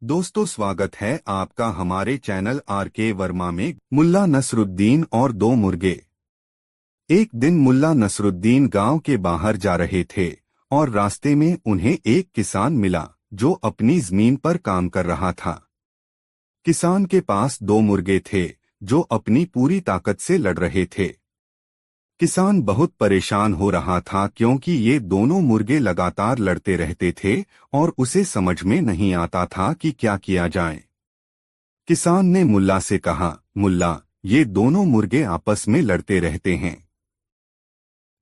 दोस्तों, स्वागत है आपका हमारे चैनल आर.के. वर्मा में। मुल्ला नसरुद्दीन और दो मुर्गे। एक दिन मुल्ला नसरुद्दीन गांव के बाहर जा रहे थे और रास्ते में उन्हें एक किसान मिला जो अपनी जमीन पर काम कर रहा था। किसान के पास दो मुर्गे थे जो अपनी पूरी ताकत से लड़ रहे थे। किसान बहुत परेशान हो रहा था क्योंकि ये दोनों मुर्गे लगातार लड़ते रहते थे और उसे समझ में नहीं आता था कि क्या किया जाए। किसान ने मुल्ला से कहा, मुल्ला, ये दोनों मुर्गे आपस में लड़ते रहते हैं,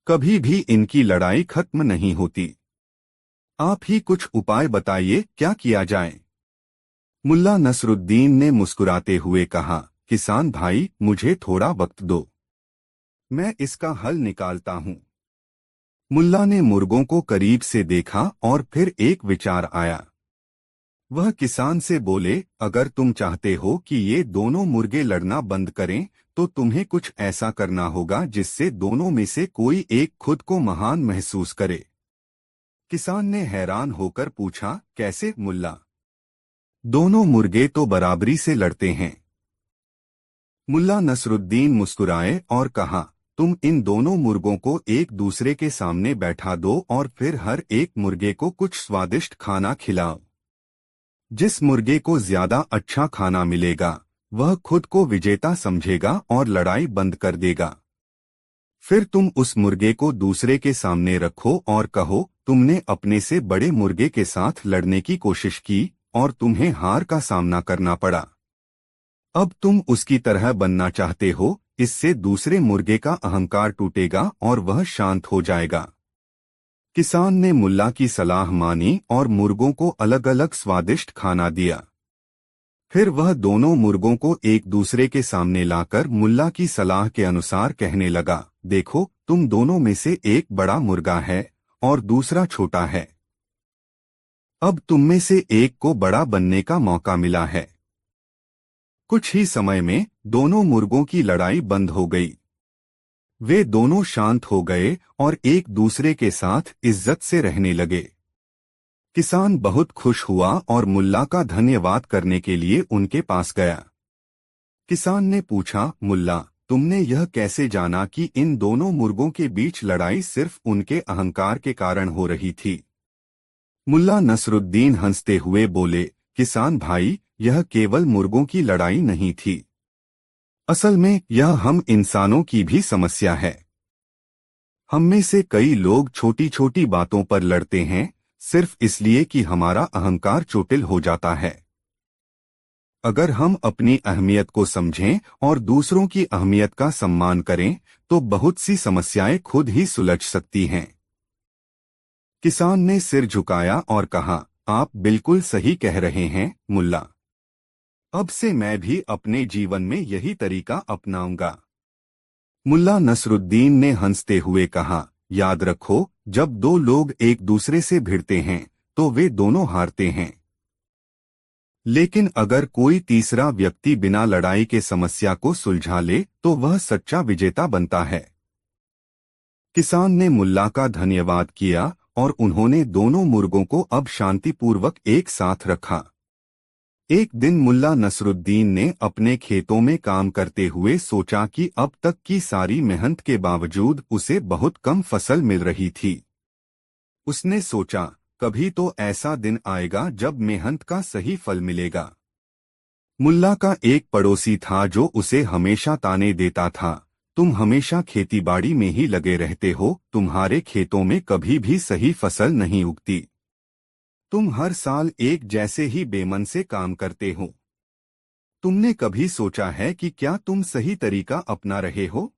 कभी भी इनकी लड़ाई खत्म नहीं होती। आप ही कुछ उपाय बताइए, क्या किया जाए। मुल्ला नसरुद्दीन ने मुस्कुराते हुए कहा, किसान भाई, मुझे थोड़ा वक्त दो, मैं इसका हल निकालता हूँ। मुल्ला ने मुर्गों को करीब से देखा और फिर एक विचार आया। वह किसान से बोले, अगर तुम चाहते हो कि ये दोनों मुर्गे लड़ना बंद करें तो तुम्हें कुछ ऐसा करना होगा जिससे दोनों में से कोई एक खुद को महान महसूस करे। किसान ने हैरान होकर पूछा, कैसे मुल्ला? दोनों मुर्गे तो बराबरी से लड़ते हैं। मुल्ला नसरुद्दीन मुस्कुराए और कहा, तुम इन दोनों मुर्गों को एक दूसरे के सामने बैठा दो और फिर हर एक मुर्गे को कुछ स्वादिष्ट खाना खिलाओ। जिस मुर्गे को ज्यादा अच्छा खाना मिलेगा वह खुद को विजेता समझेगा और लड़ाई बंद कर देगा। फिर तुम उस मुर्गे को दूसरे के सामने रखो और कहो, तुमने अपने से बड़े मुर्गे के साथ लड़ने की कोशिश की और तुम्हें हार का सामना करना पड़ा। अब तुम उसकी तरह बनना चाहते हो। इससे दूसरे मुर्गे का अहंकार टूटेगा और वह शांत हो जाएगा। किसान ने मुल्ला की सलाह मानी और मुर्गों को अलग अलग स्वादिष्ट खाना दिया। फिर वह दोनों मुर्गों को एक दूसरे के सामने लाकर मुल्ला की सलाह के अनुसार कहने लगा, देखो, तुम दोनों में से एक बड़ा मुर्गा है और दूसरा छोटा है। अब तुम में से एक को बड़ा बनने का मौका मिला है। कुछ ही समय में दोनों मुर्गों की लड़ाई बंद हो गई। वे दोनों शांत हो गए और एक दूसरे के साथ इज्जत से रहने लगे। किसान बहुत खुश हुआ और मुल्ला का धन्यवाद करने के लिए उनके पास गया। किसान ने पूछा, मुल्ला, तुमने यह कैसे जाना कि इन दोनों मुर्गों के बीच लड़ाई सिर्फ उनके अहंकार के कारण हो रही थी? मुल्ला नसरुद्दीन हंसते हुए बोले, किसान भाई, यह केवल मुर्गों की लड़ाई नहीं थी। असल में यह हम इंसानों की भी समस्या है। हम में से कई लोग छोटी छोटी बातों पर लड़ते हैं सिर्फ इसलिए कि हमारा अहंकार चोटिल हो जाता है। अगर हम अपनी अहमियत को समझें और दूसरों की अहमियत का सम्मान करें तो बहुत सी समस्याएं खुद ही सुलझ सकती हैं। किसान ने सिर झुकाया और कहा, आप बिल्कुल सही कह रहे हैं मुल्ला। अब से मैं भी अपने जीवन में यही तरीका अपनाऊंगा। मुल्ला नसरुद्दीन ने हंसते हुए कहा, याद रखो, जब दो लोग एक दूसरे से भिड़ते हैं तो वे दोनों हारते हैं। लेकिन अगर कोई तीसरा व्यक्ति बिना लड़ाई के समस्या को सुलझा ले तो वह सच्चा विजेता बनता है। किसान ने मुल्ला का धन्यवाद किया और उन्होंने दोनों मुर्गों को अब शांतिपूर्वक एक साथ रखा। एक दिन मुल्ला नसरुद्दीन ने अपने खेतों में काम करते हुए सोचा कि अब तक की सारी मेहनत के बावजूद उसे बहुत कम फसल मिल रही थी। उसने सोचा, कभी तो ऐसा दिन आएगा जब मेहनत का सही फल मिलेगा। मुल्ला का एक पड़ोसी था जो उसे हमेशा ताने देता था, तुम हमेशा खेतीबाड़ी में ही लगे रहते हो, तुम्हारे खेतों में कभी भी सही फसल नहीं उगती। तुम हर साल एक जैसे ही बेमन से काम करते हो। तुमने कभी सोचा है कि क्या तुम सही तरीका अपना रहे हो?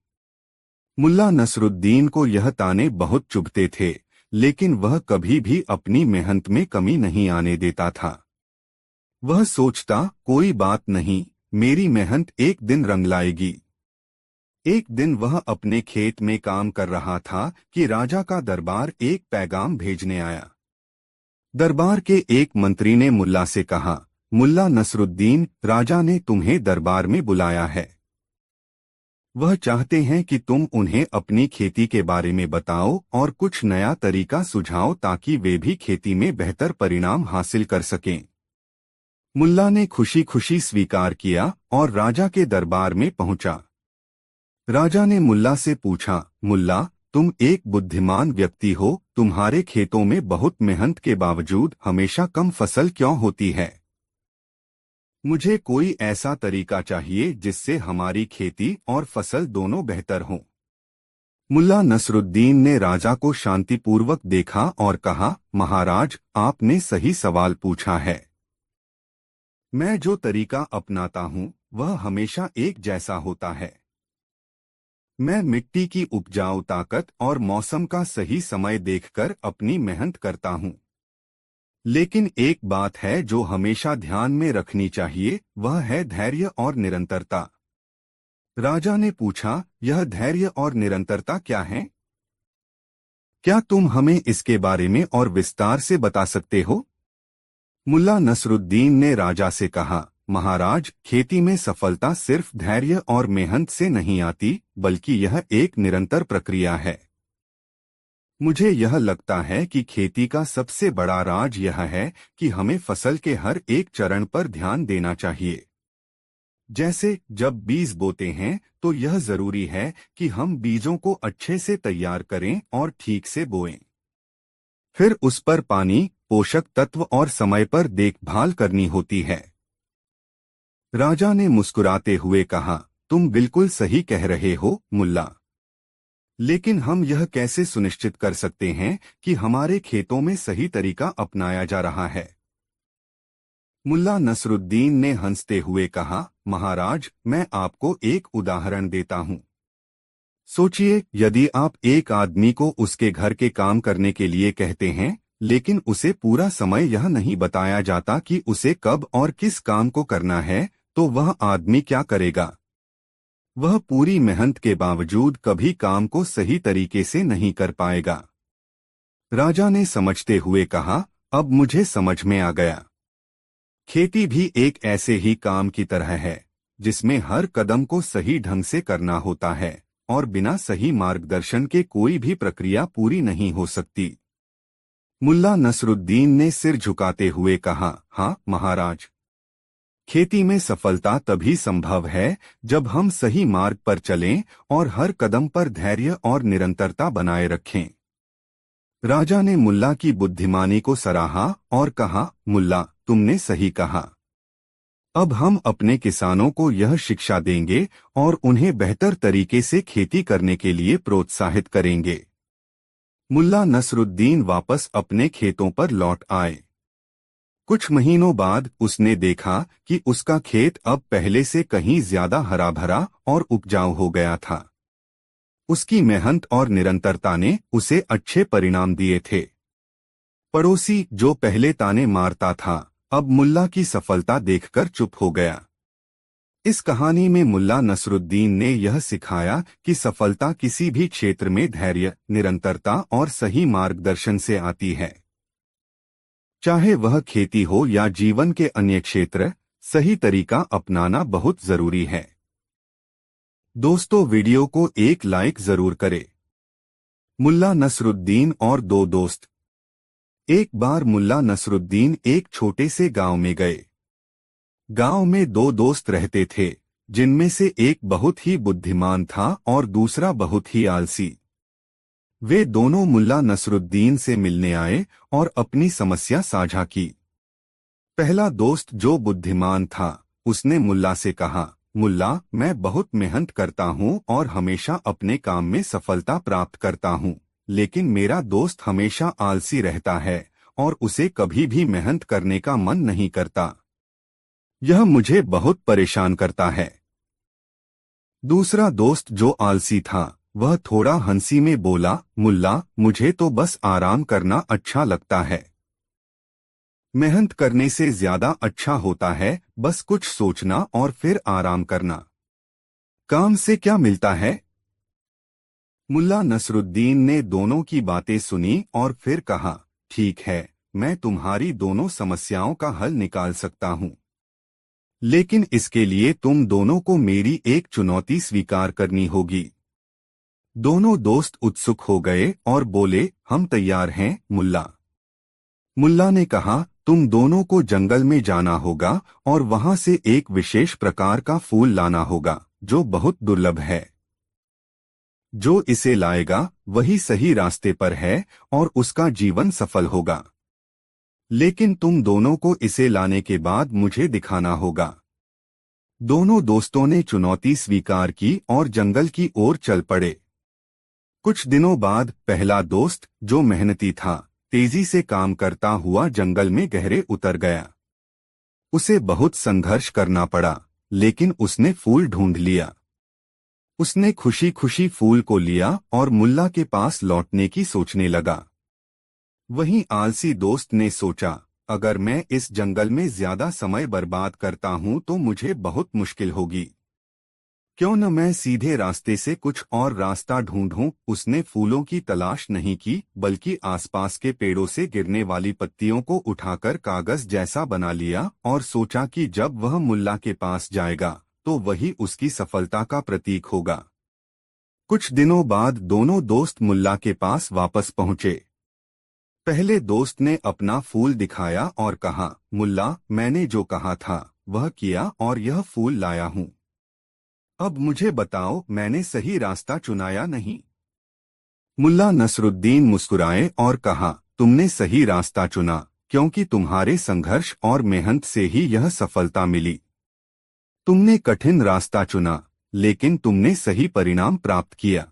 मुल्ला नसरुद्दीन को यह ताने बहुत चुभते थे, लेकिन वह कभी भी अपनी मेहनत में कमी नहीं आने देता था। वह सोचता, कोई बात नहीं, मेरी मेहनत एक दिन रंग लाएगी। एक दिन वह अपने खेत में काम कर रहा था कि राजा का दरबार एक पैगाम भेजने आया। दरबार के एक मंत्री ने मुल्ला से कहा, मुल्ला नसरुद्दीन, राजा ने तुम्हें दरबार में बुलाया है। वह चाहते हैं कि तुम उन्हें अपनी खेती के बारे में बताओ और कुछ नया तरीका सुझाओ ताकि वे भी खेती में बेहतर परिणाम हासिल कर सकें। मुल्ला ने खुशी खुशी स्वीकार किया और राजा के दरबार में पहुंचा। राजा ने मुल्ला से पूछा, मुल्ला, तुम एक बुद्धिमान व्यक्ति हो, तुम्हारे खेतों में बहुत मेहनत के बावजूद हमेशा कम फसल क्यों होती है? मुझे कोई ऐसा तरीका चाहिए जिससे हमारी खेती और फसल दोनों बेहतर हों। मुल्ला नसरुद्दीन ने राजा को शांतिपूर्वक देखा और कहा, महाराज, आपने सही सवाल पूछा है। मैं जो तरीका अपनाता हूँ वह हमेशा एक जैसा होता है। मैं मिट्टी की उपजाऊ ताकत और मौसम का सही समय देखकर अपनी मेहनत करता हूँ। लेकिन एक बात है जो हमेशा ध्यान में रखनी चाहिए, वह है धैर्य और निरंतरता। राजा ने पूछा, यह धैर्य और निरंतरता क्या है? क्या तुम हमें इसके बारे में और विस्तार से बता सकते हो? मुल्ला नसरुद्दीन ने राजा से कहा, महाराज, खेती में सफलता सिर्फ धैर्य और मेहनत से नहीं आती, बल्कि यह एक निरंतर प्रक्रिया है। मुझे यह लगता है कि खेती का सबसे बड़ा राज यह है कि हमें फसल के हर एक चरण पर ध्यान देना चाहिए। जैसे जब बीज बोते हैं तो यह जरूरी है कि हम बीजों को अच्छे से तैयार करें और ठीक से बोएं। फिर उस पर पानी, पोषक तत्व और समय पर देखभाल करनी होती है। राजा ने मुस्कुराते हुए कहा, तुम बिल्कुल सही कह रहे हो, मुल्ला। लेकिन हम यह कैसे सुनिश्चित कर सकते हैं कि हमारे खेतों में सही तरीका अपनाया जा रहा है? मुल्ला नसरुद्दीन ने हंसते हुए कहा, महाराज, मैं आपको एक उदाहरण देता हूँ। सोचिए, यदि आप एक आदमी को उसके घर के काम करने के लिए कहते हैं, लेकिन उसे पूरा समय यह नहीं बताया जाता कि उसे कब और किस काम को करना है, तो वह आदमी क्या करेगा? वह पूरी मेहनत के बावजूद कभी काम को सही तरीके से नहीं कर पाएगा। राजा ने समझते हुए कहा, अब मुझे समझ में आ गया। खेती भी एक ऐसे ही काम की तरह है, जिसमें हर कदम को सही ढंग से करना होता है, और बिना सही मार्गदर्शन के कोई भी प्रक्रिया पूरी नहीं हो सकती। मुल्ला नसरुद्दीन ने सिर झुकाते हुए कहा, हाँ महाराज, खेती में सफलता तभी संभव है जब हम सही मार्ग पर चलें और हर कदम पर धैर्य और निरंतरता बनाए रखें। राजा ने मुल्ला की बुद्धिमानी को सराहा और कहा, मुल्ला, तुमने सही कहा। अब हम अपने किसानों को यह शिक्षा देंगे और उन्हें बेहतर तरीके से खेती करने के लिए प्रोत्साहित करेंगे। मुल्ला नसरुद्दीन वापस अपने खेतों पर लौट आए। कुछ महीनों बाद उसने देखा कि उसका खेत अब पहले से कहीं ज्यादा हरा भरा और उपजाऊ हो गया था। उसकी मेहनत और निरंतरता ने उसे अच्छे परिणाम दिए थे। पड़ोसी, जो पहले ताने मारता था, अब मुल्ला की सफलता देखकर चुप हो गया। इस कहानी में मुल्ला नसरुद्दीन ने यह सिखाया कि सफलता किसी भी क्षेत्र में धैर्य, निरंतरता और सही मार्गदर्शन से आती है। चाहे वह खेती हो या जीवन के अन्य क्षेत्र, सही तरीका अपनाना बहुत जरूरी है। दोस्तों, वीडियो को एक लाइक जरूर करें। मुल्ला नसरुद्दीन और दो दोस्त। एक बार मुल्ला नसरुद्दीन एक छोटे से गांव में गए। गांव में दो दोस्त रहते थे, जिनमें से एक बहुत ही बुद्धिमान था और दूसरा बहुत ही आलसी। वे दोनों मुल्ला नसरुद्दीन से मिलने आए और अपनी समस्या साझा की। पहला दोस्त, जो बुद्धिमान था, उसने मुल्ला से कहा, मुल्ला, मैं बहुत मेहनत करता हूँ और हमेशा अपने काम में सफलता प्राप्त करता हूँ, लेकिन मेरा दोस्त हमेशा आलसी रहता है और उसे कभी भी मेहनत करने का मन नहीं करता। यह मुझे बहुत परेशान करता है। दूसरा दोस्त, जो आलसी था, वह थोड़ा हंसी में बोला, मुल्ला, मुझे तो बस आराम करना अच्छा लगता है। मेहनत करने से ज्यादा अच्छा होता है बस कुछ सोचना और फिर आराम करना। काम से क्या मिलता है? मुल्ला नसरुद्दीन ने दोनों की बातें सुनी और फिर कहा, ठीक है, मैं तुम्हारी दोनों समस्याओं का हल निकाल सकता हूँ, लेकिन इसके लिए तुम दोनों को मेरी एक चुनौती स्वीकार करनी होगी। दोनों दोस्त उत्सुक हो गए और बोले, हम तैयार हैं, मुल्ला। मुल्ला ने कहा, तुम दोनों को जंगल में जाना होगा और वहां से एक विशेष प्रकार का फूल लाना होगा जो बहुत दुर्लभ है। जो इसे लाएगा वही सही रास्ते पर है और उसका जीवन सफल होगा। लेकिन तुम दोनों को इसे लाने के बाद मुझे दिखाना होगा। दोनों दोस्तों ने चुनौती स्वीकार की और जंगल की ओर चल पड़े। कुछ दिनों बाद पहला दोस्त, जो मेहनती था, तेजी से काम करता हुआ जंगल में गहरे उतर गया। उसे बहुत संघर्ष करना पड़ा, लेकिन उसने फूल ढूंढ लिया। उसने खुशी खुशी फूल को लिया और मुल्ला के पास लौटने की सोचने लगा। वहीं आलसी दोस्त ने सोचा, अगर मैं इस जंगल में ज्यादा समय बर्बाद करता हूं तो मुझे बहुत मुश्किल होगी। क्यों न मैं सीधे रास्ते से कुछ और रास्ता ढूंढूं। उसने फूलों की तलाश नहीं की, बल्कि आसपास के पेड़ों से गिरने वाली पत्तियों को उठाकर कागज जैसा बना लिया और सोचा कि जब वह मुल्ला के पास जाएगा तो वही उसकी सफलता का प्रतीक होगा। कुछ दिनों बाद दोनों दोस्त मुल्ला के पास वापस पहुंचे। पहले दोस्त ने अपना फूल दिखाया और कहा, मुल्ला, मैंने जो कहा था वह किया और यह फूल लाया हूं। अब मुझे बताओ, मैंने सही रास्ता चुना या नहीं? मुल्ला नसरुद्दीन मुस्कुराए और कहा, तुमने सही रास्ता चुना, क्योंकि तुम्हारे संघर्ष और मेहनत से ही यह सफलता मिली। तुमने कठिन रास्ता चुना, लेकिन तुमने सही परिणाम प्राप्त किया।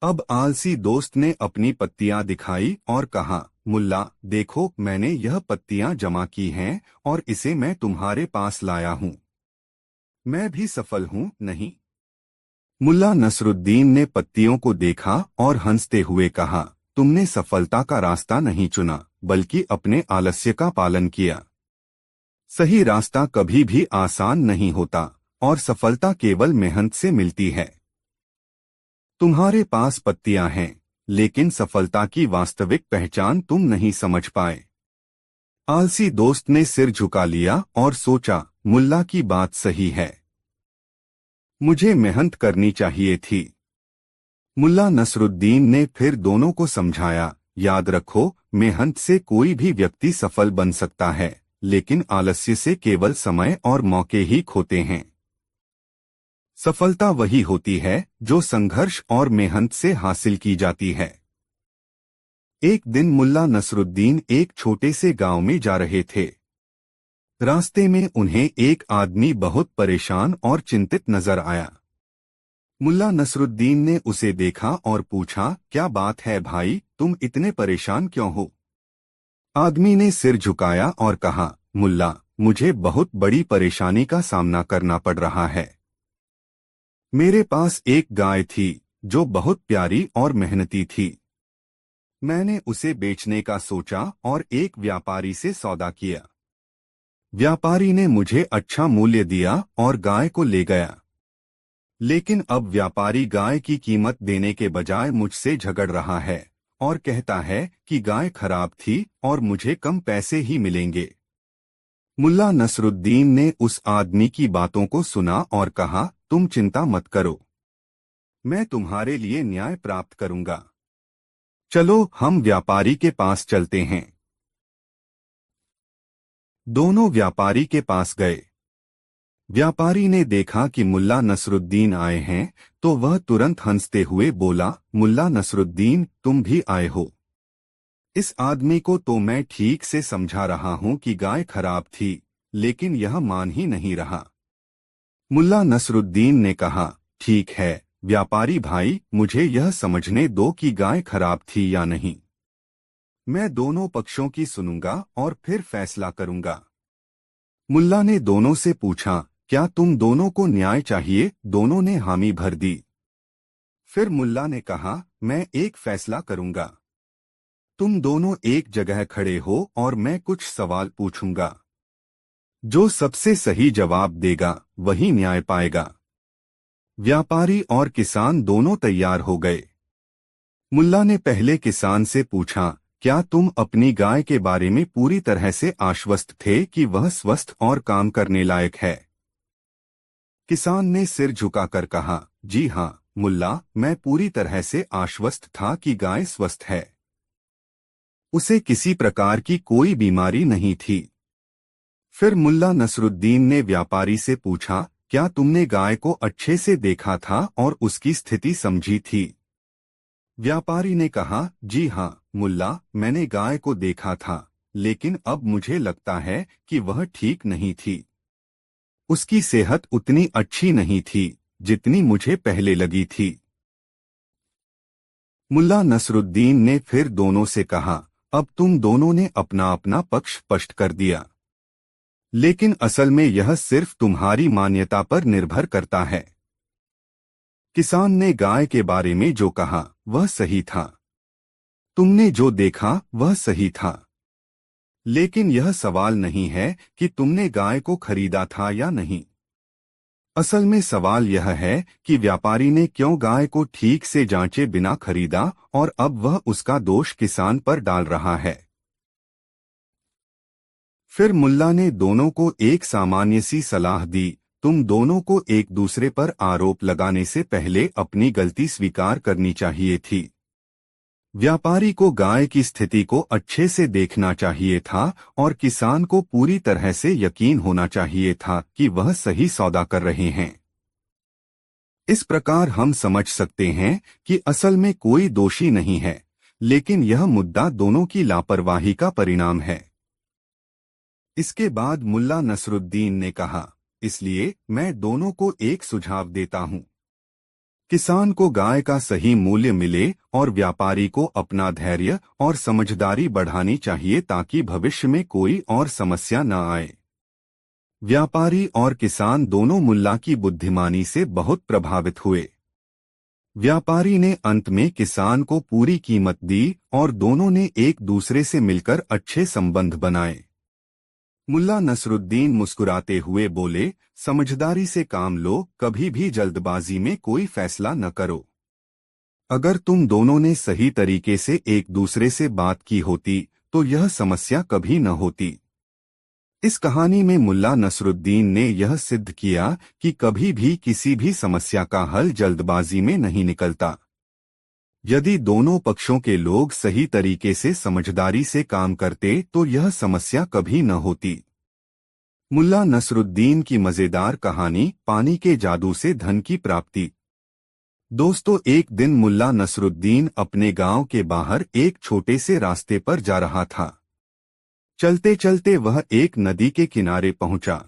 अब आलसी दोस्त ने अपनी पत्तियां दिखाई और कहा, मुल्ला, देखो, मैंने यह पत्तियां जमा की हैं और इसे मैं तुम्हारे पास लाया हूं। मैं भी सफल हूं, नहीं? मुल्ला नसरुद्दीन ने पत्तियों को देखा और हंसते हुए कहा, तुमने सफलता का रास्ता नहीं चुना, बल्कि अपने आलस्य का पालन किया। सही रास्ता कभी भी आसान नहीं होता और सफलता केवल मेहनत से मिलती है। तुम्हारे पास पत्तियां हैं, लेकिन सफलता की वास्तविक पहचान तुम नहीं समझ पाए। आलसी दोस्त ने सिर झुका लिया और सोचा, मुल्ला की बात सही है, मुझे मेहनत करनी चाहिए थी। मुल्ला नसरुद्दीन ने फिर दोनों को समझाया, याद रखो, मेहनत से कोई भी व्यक्ति सफल बन सकता है, लेकिन आलस्य से केवल समय और मौके ही खोते हैं। सफलता वही होती है जो संघर्ष और मेहनत से हासिल की जाती है। एक दिन मुल्ला नसरुद्दीन एक छोटे से गांव में जा रहे थे। रास्ते में उन्हें एक आदमी बहुत परेशान और चिंतित नजर आया। मुल्ला नसरुद्दीन ने उसे देखा और पूछा, क्या बात है भाई, तुम इतने परेशान क्यों हो? आदमी ने सिर झुकाया और कहा, मुल्ला, मुझे बहुत बड़ी परेशानी का सामना करना पड़ रहा है। मेरे पास एक गाय थी जो बहुत प्यारी और मेहनती थी। मैंने उसे बेचने का सोचा और एक व्यापारी से सौदा किया। व्यापारी ने मुझे अच्छा मूल्य दिया और गाय को ले गया। लेकिन अब व्यापारी गाय की कीमत देने के बजाय मुझसे झगड़ रहा है और कहता है कि गाय खराब थी और मुझे कम पैसे ही मिलेंगे। मुल्ला नसरुद्दीन ने उस आदमी की बातों को सुना और कहा, तुम चिंता मत करो, मैं तुम्हारे लिए न्याय प्राप्त करूंगा। चलो हम व्यापारी के पास चलते हैं। दोनों व्यापारी के पास गए। व्यापारी ने देखा कि मुल्ला नसरुद्दीन आए हैं तो वह तुरंत हंसते हुए बोला, मुल्ला नसरुद्दीन, तुम भी आए हो। इस आदमी को तो मैं ठीक से समझा रहा हूं कि गाय खराब थी, लेकिन यह मान ही नहीं रहा। मुल्ला नसरुद्दीन ने कहा, ठीक है व्यापारी भाई, मुझे यह समझने दो कि गाय खराब थी या नहीं। मैं दोनों पक्षों की सुनूंगा और फिर फैसला करूंगा। मुल्ला ने दोनों से पूछा, क्या तुम दोनों को न्याय चाहिए? दोनों ने हामी भर दी। फिर मुल्ला ने कहा, मैं एक फैसला करूंगा। तुम दोनों एक जगह खड़े हो और मैं कुछ सवाल पूछूंगा। जो सबसे सही जवाब देगा वही न्याय पाएगा। व्यापारी और किसान दोनों तैयार हो गए। मुल्ला ने पहले किसान से पूछा, क्या तुम अपनी गाय के बारे में पूरी तरह से आश्वस्त थे कि वह स्वस्थ और काम करने लायक है? किसान ने सिर झुकाकर कहा, जी हाँ मुल्ला, मैं पूरी तरह से आश्वस्त था कि गाय स्वस्थ है। उसे किसी प्रकार की कोई बीमारी नहीं थी। फिर मुल्ला नसरुद्दीन ने व्यापारी से पूछा, क्या तुमने गाय को अच्छे से देखा था और उसकी स्थिति समझी थी? व्यापारी ने कहा, जी हाँ मुल्ला, मैंने गाय को देखा था, लेकिन अब मुझे लगता है कि वह ठीक नहीं थी। उसकी सेहत उतनी अच्छी नहीं थी जितनी मुझे पहले लगी थी। मुल्ला नसरुद्दीन ने फिर दोनों से कहा, अब तुम दोनों ने अपना अपना पक्ष स्पष्ट कर दिया, लेकिन असल में यह सिर्फ तुम्हारी मान्यता पर निर्भर करता है। किसान ने गाय के बारे में जो कहा वह सही था। तुमने जो देखा वह सही था। लेकिन यह सवाल नहीं है कि तुमने गाय को खरीदा था या नहीं। असल में सवाल यह है कि व्यापारी ने क्यों गाय को ठीक से जांचे बिना खरीदा और अब वह उसका दोष किसान पर डाल रहा है। फिर मुल्ला ने दोनों को एक सामान्य सी सलाह दी, तुम दोनों को एक दूसरे पर आरोप लगाने से पहले अपनी गलती स्वीकार करनी चाहिए थी। व्यापारी को गाय की स्थिति को अच्छे से देखना चाहिए था और किसान को पूरी तरह से यकीन होना चाहिए था कि वह सही सौदा कर रहे हैं। इस प्रकार हम समझ सकते हैं कि असल में कोई दोषी नहीं है, लेकिन यह मुद्दा दोनों की लापरवाही का परिणाम है। इसके बाद मुल्ला नसरुद्दीन ने कहा, इसलिए मैं दोनों को एक सुझाव देता हूं। किसान को गाय का सही मूल्य मिले और व्यापारी को अपना धैर्य और समझदारी बढ़ानी चाहिए ताकि भविष्य में कोई और समस्या न आए। व्यापारी और किसान दोनों मुल्ला की बुद्धिमानी से बहुत प्रभावित हुए। व्यापारी ने अंत में किसान को पूरी कीमत दी और दोनों ने एक दूसरे से मिलकर अच्छे संबंध बनाए। मुल्ला नसरुद्दीन मुस्कुराते हुए बोले, समझदारी से काम लो, कभी भी जल्दबाजी में कोई फैसला न करो। अगर तुम दोनों ने सही तरीके से एक दूसरे से बात की होती तो यह समस्या कभी न होती। इस कहानी में मुल्ला नसरुद्दीन ने यह सिद्ध किया कि कभी भी किसी भी समस्या का हल जल्दबाजी में नहीं निकलता। यदि दोनों पक्षों के लोग सही तरीके से समझदारी से काम करते तो यह समस्या कभी न होती। मुल्ला नसरुद्दीन की मजेदार कहानी, पानी के जादू से धन की प्राप्ति। दोस्तों, एक दिन मुल्ला नसरुद्दीन अपने गांव के बाहर एक छोटे से रास्ते पर जा रहा था। चलते चलते वह एक नदी के किनारे पहुंचा।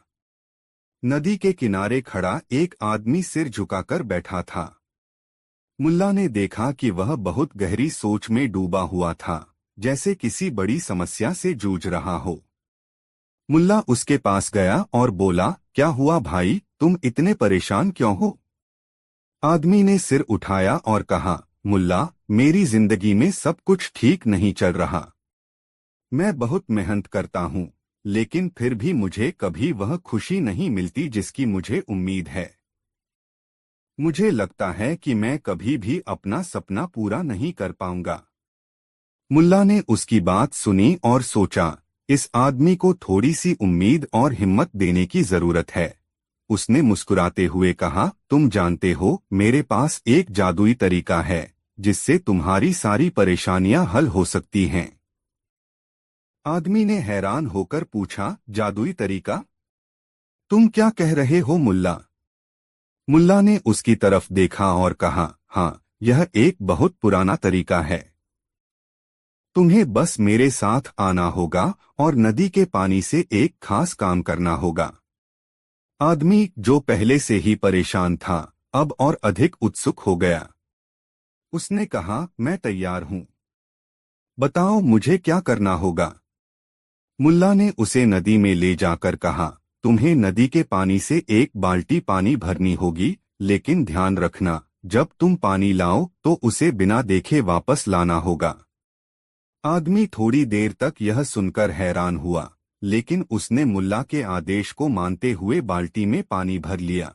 नदी के किनारे खड़ा एक आदमी सिर झुकाकर बैठा था। मुल्ला ने देखा कि वह बहुत गहरी सोच में डूबा हुआ था, जैसे किसी बड़ी समस्या से जूझ रहा हो। मुल्ला उसके पास गया और बोला, क्या हुआ भाई, तुम इतने परेशान क्यों हो? आदमी ने सिर उठाया और कहा, मुल्ला, मेरी जिंदगी में सब कुछ ठीक नहीं चल रहा। मैं बहुत मेहनत करता हूँ, लेकिन फिर भी मुझे कभी वह खुशी नहीं मिलती जिसकी मुझे उम्मीद है। मुझे लगता है कि मैं कभी भी अपना सपना पूरा नहीं कर पाऊंगा। मुल्ला ने उसकी बात सुनी और सोचा, इस आदमी को थोड़ी सी उम्मीद और हिम्मत देने की जरूरत है। उसने मुस्कुराते हुए कहा, तुम जानते हो, मेरे पास एक जादुई तरीका है जिससे तुम्हारी सारी परेशानियां हल हो सकती हैं। आदमी ने हैरान होकर पूछा, जादुई तरीका? तुम क्या कह रहे हो मुल्ला? मुल्ला ने उसकी तरफ देखा और कहा, हाँ, यह एक बहुत पुराना तरीका है। तुम्हें बस मेरे साथ आना होगा और नदी के पानी से एक खास काम करना होगा। आदमी, जो पहले से ही परेशान था, अब और अधिक उत्सुक हो गया। उसने कहा, मैं तैयार हूँ। बताओ मुझे क्या करना होगा। मुल्ला ने उसे नदी में ले जाकर कहा, तुम्हें नदी के पानी से एक बाल्टी पानी भरनी होगी, लेकिन ध्यान रखना, जब तुम पानी लाओ तो उसे बिना देखे वापस लाना होगा। आदमी थोड़ी देर तक यह सुनकर हैरान हुआ, लेकिन उसने मुल्ला के आदेश को मानते हुए बाल्टी में पानी भर लिया।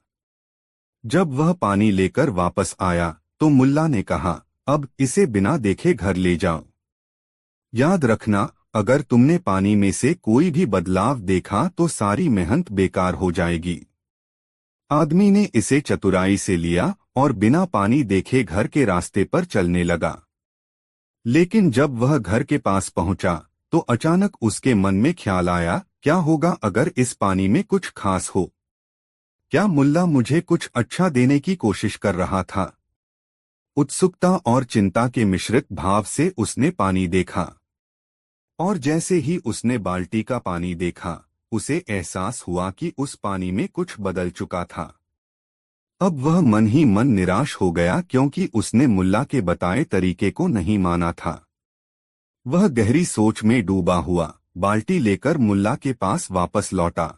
जब वह पानी लेकर वापस आया तो मुल्ला ने कहा, अब इसे बिना देखे घर ले जाओ। याद रखना, अगर तुमने पानी में से कोई भी बदलाव देखा तो सारी मेहनत बेकार हो जाएगी। आदमी ने इसे चतुराई से लिया और बिना पानी देखे घर के रास्ते पर चलने लगा। लेकिन जब वह घर के पास पहुंचा तो अचानक उसके मन में ख्याल आया, क्या होगा अगर इस पानी में कुछ खास हो? क्या मुल्ला मुझे कुछ अच्छा देने की कोशिश कर रहा था? उत्सुकता और चिंता के मिश्रित भाव से उसने पानी देखा, और जैसे ही उसने बाल्टी का पानी देखा, उसे एहसास हुआ कि उस पानी में कुछ बदल चुका था। अब वह मन ही मन निराश हो गया क्योंकि उसने मुल्ला के बताए तरीके को नहीं माना था। वह गहरी सोच में डूबा हुआ बाल्टी लेकर मुल्ला के पास वापस लौटा।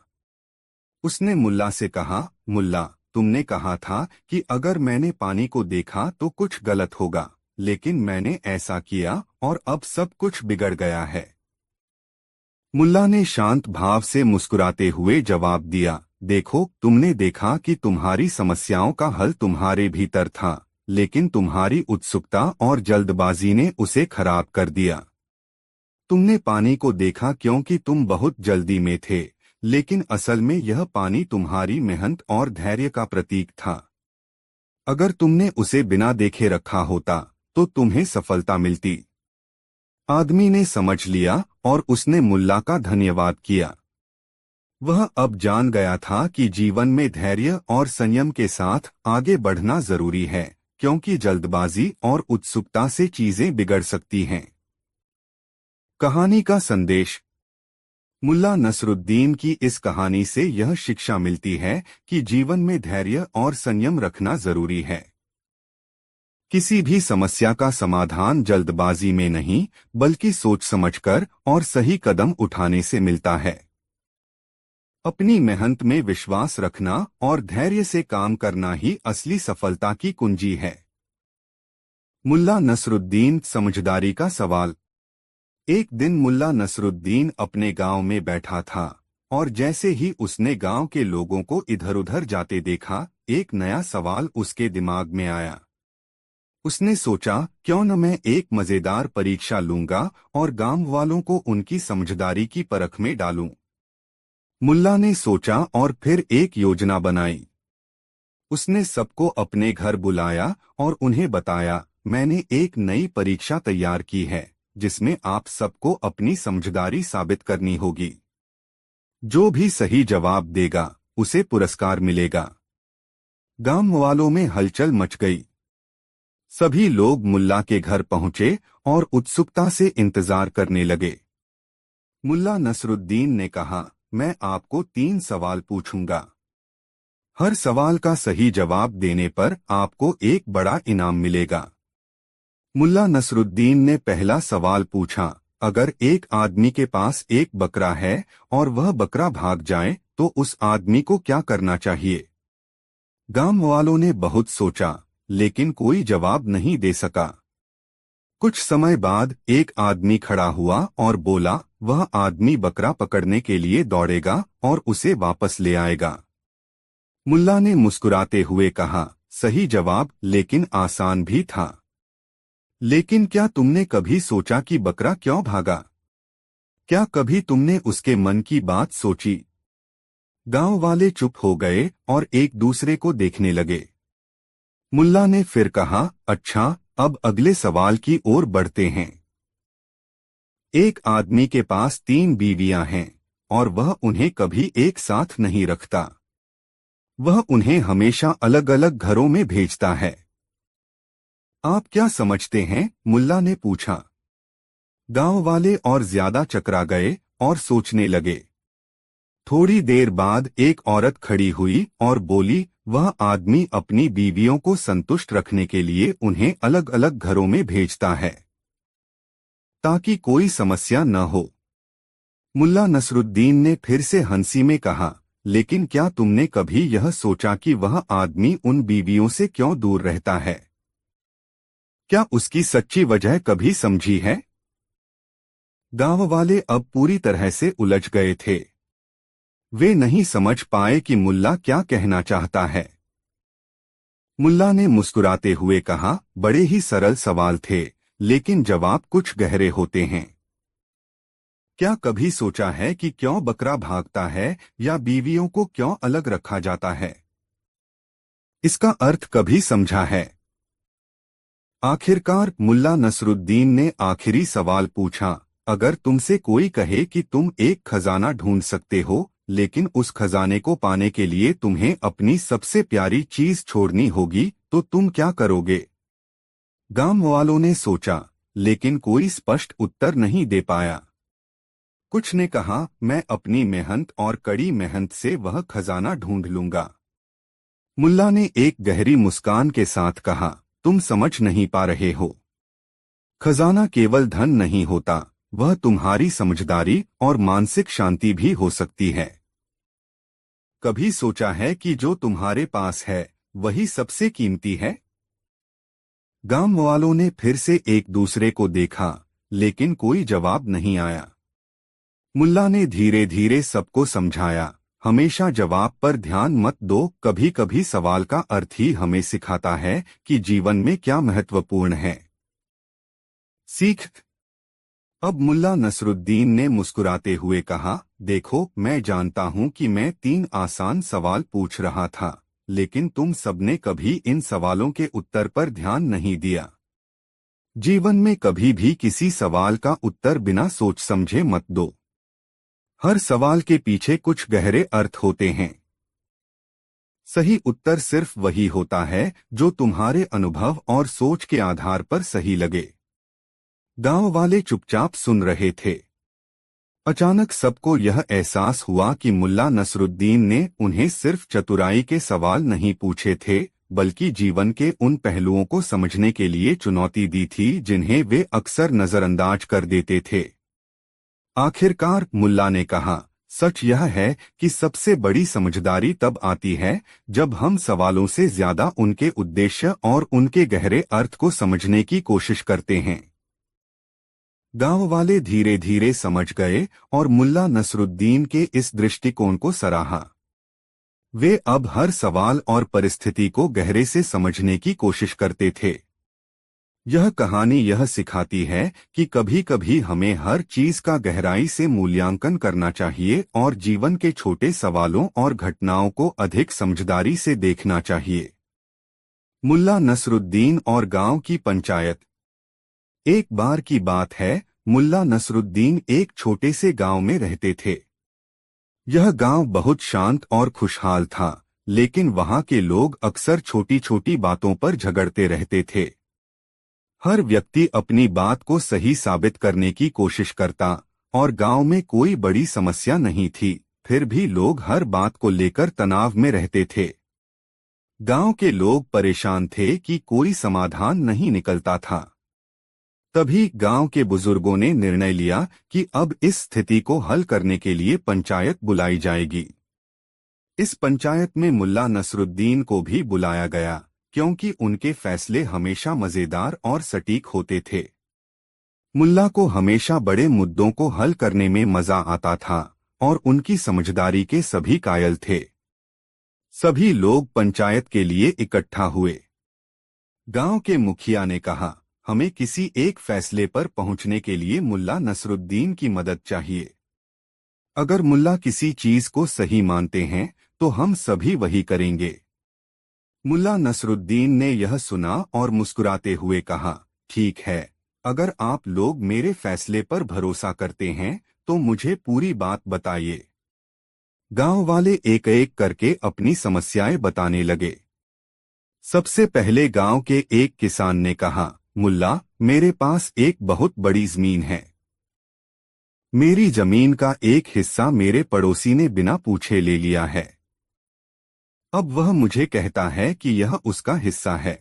उसने मुल्ला से कहा, मुल्ला, तुमने कहा था कि अगर मैंने पानी को देखा तो कुछ गलत होगा, लेकिन मैंने ऐसा किया और अब सब कुछ बिगड़ गया है। मुल्ला ने शांत भाव से मुस्कुराते हुए जवाब दिया, देखो, तुमने देखा कि तुम्हारी समस्याओं का हल तुम्हारे भीतर था, लेकिन तुम्हारी उत्सुकता और जल्दबाजी ने उसे खराब कर दिया। तुमने पानी को देखा क्योंकि तुम बहुत जल्दी में थे, लेकिन असल में यह पानी तुम्हारी मेहनत और धैर्य का प्रतीक था। अगर तुमने उसे बिना देखे रखा होता तो तुम्हें सफलता मिलती। आदमी ने समझ लिया और उसने मुल्ला का धन्यवाद किया। वह अब जान गया था कि जीवन में धैर्य और संयम के साथ आगे बढ़ना जरूरी है, क्योंकि जल्दबाजी और उत्सुकता से चीजें बिगड़ सकती हैं। कहानी का संदेश। मुल्ला नसरुद्दीन की इस कहानी से यह शिक्षा मिलती है कि जीवन में धैर्य और संयम रखना जरूरी है। किसी भी समस्या का समाधान जल्दबाजी में नहीं, बल्कि सोच समझकर और सही कदम उठाने से मिलता है। अपनी मेहनत में विश्वास रखना और धैर्य से काम करना ही असली सफलता की कुंजी है। मुल्ला नसरुद्दीन समझदारी का सवाल। एक दिन मुल्ला नसरुद्दीन अपने गांव में बैठा था, और जैसे ही उसने गांव के लोगों को इधर-उधर जाते देखा, एक नया सवाल उसके दिमाग में आया। उसने सोचा, क्यों न मैं एक मजेदार परीक्षा लूंगा और गांव वालों को उनकी समझदारी की परख में डालूं। मुल्ला ने सोचा और फिर एक योजना बनाई। उसने सबको अपने घर बुलाया और उन्हें बताया, मैंने एक नई परीक्षा तैयार की है, जिसमें आप सबको अपनी समझदारी साबित करनी होगी। जो भी सही जवाब देगा, उसे पुरस्कार मिलेगा। गांव वालों में हलचल मच गई। सभी लोग मुल्ला के घर पहुंचे और उत्सुकता से इंतजार करने लगे। मुल्ला नसरुद्दीन ने कहा, मैं आपको 3 सवाल पूछूंगा। हर सवाल का सही जवाब देने पर आपको एक बड़ा इनाम मिलेगा। मुल्ला नसरुद्दीन ने पहला सवाल पूछा, अगर एक आदमी के पास एक बकरा है और वह बकरा भाग जाए तो उस आदमी को क्या करना चाहिए? गांव वालों ने बहुत सोचा, लेकिन कोई जवाब नहीं दे सका। कुछ समय बाद एक आदमी खड़ा हुआ और बोला, वह आदमी बकरा पकड़ने के लिए दौड़ेगा और उसे वापस ले आएगा। मुल्ला ने मुस्कुराते हुए कहा, सही जवाब, लेकिन आसान भी था। लेकिन क्या तुमने कभी सोचा कि बकरा क्यों भागा? क्या कभी तुमने उसके मन की बात सोची? गांव वाले चुप हो गए और एक दूसरे को देखने लगे। मुल्ला ने फिर कहा, अच्छा, अब अगले सवाल की ओर बढ़ते हैं। एक आदमी के पास 3 बीवियां हैं और वह उन्हें कभी एक साथ नहीं रखता। वह उन्हें हमेशा अलग-अलग घरों में भेजता है। आप क्या समझते हैं? मुल्ला ने पूछा। गांव वाले और ज्यादा चकरा गए और सोचने लगे। थोड़ी देर बाद एक औरत खड़ी हुई और बोली, वह आदमी अपनी बीवियों को संतुष्ट रखने के लिए उन्हें अलग-अलग घरों में भेजता है, ताकि कोई समस्या न हो। मुल्ला नसरुद्दीन ने फिर से हंसी में कहा, लेकिन क्या तुमने कभी यह सोचा कि वह आदमी उन बीवियों से क्यों दूर रहता है? क्या उसकी सच्ची वजह कभी समझी है? गांव वाले अब पूरी तरह से उलझ गए थे। वे नहीं समझ पाए कि मुल्ला क्या कहना चाहता है। मुल्ला ने मुस्कुराते हुए कहा, बड़े ही सरल सवाल थे, लेकिन जवाब कुछ गहरे होते हैं। क्या कभी सोचा है कि क्यों बकरा भागता है या बीवियों को क्यों अलग रखा जाता है? इसका अर्थ कभी समझा है? आखिरकार मुल्ला नसरुद्दीन ने आखिरी सवाल पूछा, अगर तुमसे कोई कहे कि तुम एक खजाना ढूंढ सकते हो, लेकिन उस खजाने को पाने के लिए तुम्हें अपनी सबसे प्यारी चीज छोड़नी होगी, तो तुम क्या करोगे? गांव वालों ने सोचा, लेकिन कोई स्पष्ट उत्तर नहीं दे पाया। कुछ ने कहा, मैं अपनी मेहनत और कड़ी मेहनत से वह खजाना ढूंढ लूंगा। मुल्ला ने एक गहरी मुस्कान के साथ कहा, तुम समझ नहीं पा रहे हो। खजाना केवल धन नहीं होता, वह तुम्हारी समझदारी और मानसिक शांति भी हो सकती है। कभी सोचा है कि जो तुम्हारे पास है वही सबसे कीमती है? गांव वालों ने फिर से एक दूसरे को देखा, लेकिन कोई जवाब नहीं आया। मुल्ला ने धीरे धीरे सबको समझाया, हमेशा जवाब पर ध्यान मत दो, कभी कभी सवाल का अर्थ ही हमें सिखाता है कि जीवन में क्या महत्वपूर्ण है। सीख। अब मुल्ला नसरुद्दीन ने मुस्कुराते हुए कहा, देखो, मैं जानता हूं कि मैं 3 आसान सवाल पूछ रहा था, लेकिन तुम सबने कभी इन सवालों के उत्तर पर ध्यान नहीं दिया। जीवन में कभी भी किसी सवाल का उत्तर बिना सोच समझे मत दो। हर सवाल के पीछे कुछ गहरे अर्थ होते हैं। सही उत्तर सिर्फ वही होता है जो तुम्हारे अनुभव और सोच के आधार पर सही लगे। गांव वाले चुपचाप सुन रहे थे। अचानक सबको यह एहसास हुआ कि मुल्ला नसरुद्दीन ने उन्हें सिर्फ चतुराई के सवाल नहीं पूछे थे, बल्कि जीवन के उन पहलुओं को समझने के लिए चुनौती दी थी जिन्हें वे अक्सर नजरअंदाज कर देते थे। आखिरकार मुल्ला ने कहा, सच यह है कि सबसे बड़ी समझदारी तब आती है जब हम सवालों से ज्यादा उनके उद्देश्य और उनके गहरे अर्थ को समझने की कोशिश करते हैं। गांव वाले धीरे धीरे समझ गए और मुल्ला नसरुद्दीन के इस दृष्टिकोण को सराहा। वे अब हर सवाल और परिस्थिति को गहरे से समझने की कोशिश करते थे। यह कहानी यह सिखाती है कि कभी कभी हमें हर चीज का गहराई से मूल्यांकन करना चाहिए और जीवन के छोटे सवालों और घटनाओं को अधिक समझदारी से देखना चाहिए। मुल्ला नसरुद्दीन और गांव की पंचायत। एक बार की बात है, मुल्ला नसरुद्दीन एक छोटे से गांव में रहते थे। यह गांव बहुत शांत और खुशहाल था, लेकिन वहां के लोग अक्सर छोटी छोटी बातों पर झगड़ते रहते थे। हर व्यक्ति अपनी बात को सही साबित करने की कोशिश करता और गांव में कोई बड़ी समस्या नहीं थी, फिर भी लोग हर बात को लेकर तनाव में रहते थे। गांव के लोग परेशान थे कि कोई समाधान नहीं निकलता था। तभी गांव के बुजुर्गों ने निर्णय लिया कि अब इस स्थिति को हल करने के लिए पंचायत बुलाई जाएगी। इस पंचायत में मुल्ला नसरुद्दीन को भी बुलाया गया, क्योंकि उनके फैसले हमेशा मजेदार और सटीक होते थे। मुल्ला को हमेशा बड़े मुद्दों को हल करने में मजा आता था और उनकी समझदारी के सभी कायल थे। सभी लोग पंचायत के लिए इकट्ठा हुए। गांव के मुखिया ने कहा, हमें किसी एक फैसले पर पहुंचने के लिए मुल्ला नसरुद्दीन की मदद चाहिए। अगर मुल्ला किसी चीज को सही मानते हैं तो हम सभी वही करेंगे। मुल्ला नसरुद्दीन ने यह सुना और मुस्कुराते हुए कहा, ठीक है, अगर आप लोग मेरे फैसले पर भरोसा करते हैं तो मुझे पूरी बात बताइए। गांव वाले एक एक करके अपनी समस्याएं बताने लगे। सबसे पहले गांव के एक किसान ने कहा, मुल्ला, मेरे पास एक बहुत बड़ी जमीन है। मेरी जमीन का एक हिस्सा मेरे पड़ोसी ने बिना पूछे ले लिया है। अब वह मुझे कहता है कि यह उसका हिस्सा है।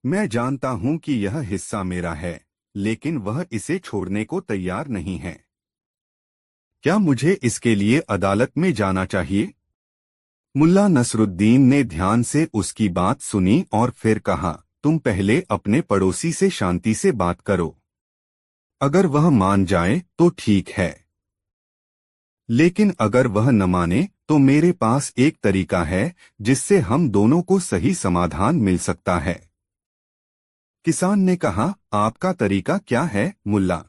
मैं जानता हूं कि यह हिस्सा मेरा है, लेकिन वह इसे छोड़ने को तैयार नहीं है। क्या मुझे इसके लिए अदालत में जाना चाहिए? मुल्ला नसरुद्दीन ने ध्यान से उसकी बात सुनी और फिर कहा, तुम पहले अपने पड़ोसी से शांति से बात करो। अगर वह मान जाए तो ठीक है, लेकिन अगर वह न माने तो मेरे पास एक तरीका है जिससे हम दोनों को सही समाधान मिल सकता है। किसान ने कहा, आपका तरीका क्या है मुल्ला?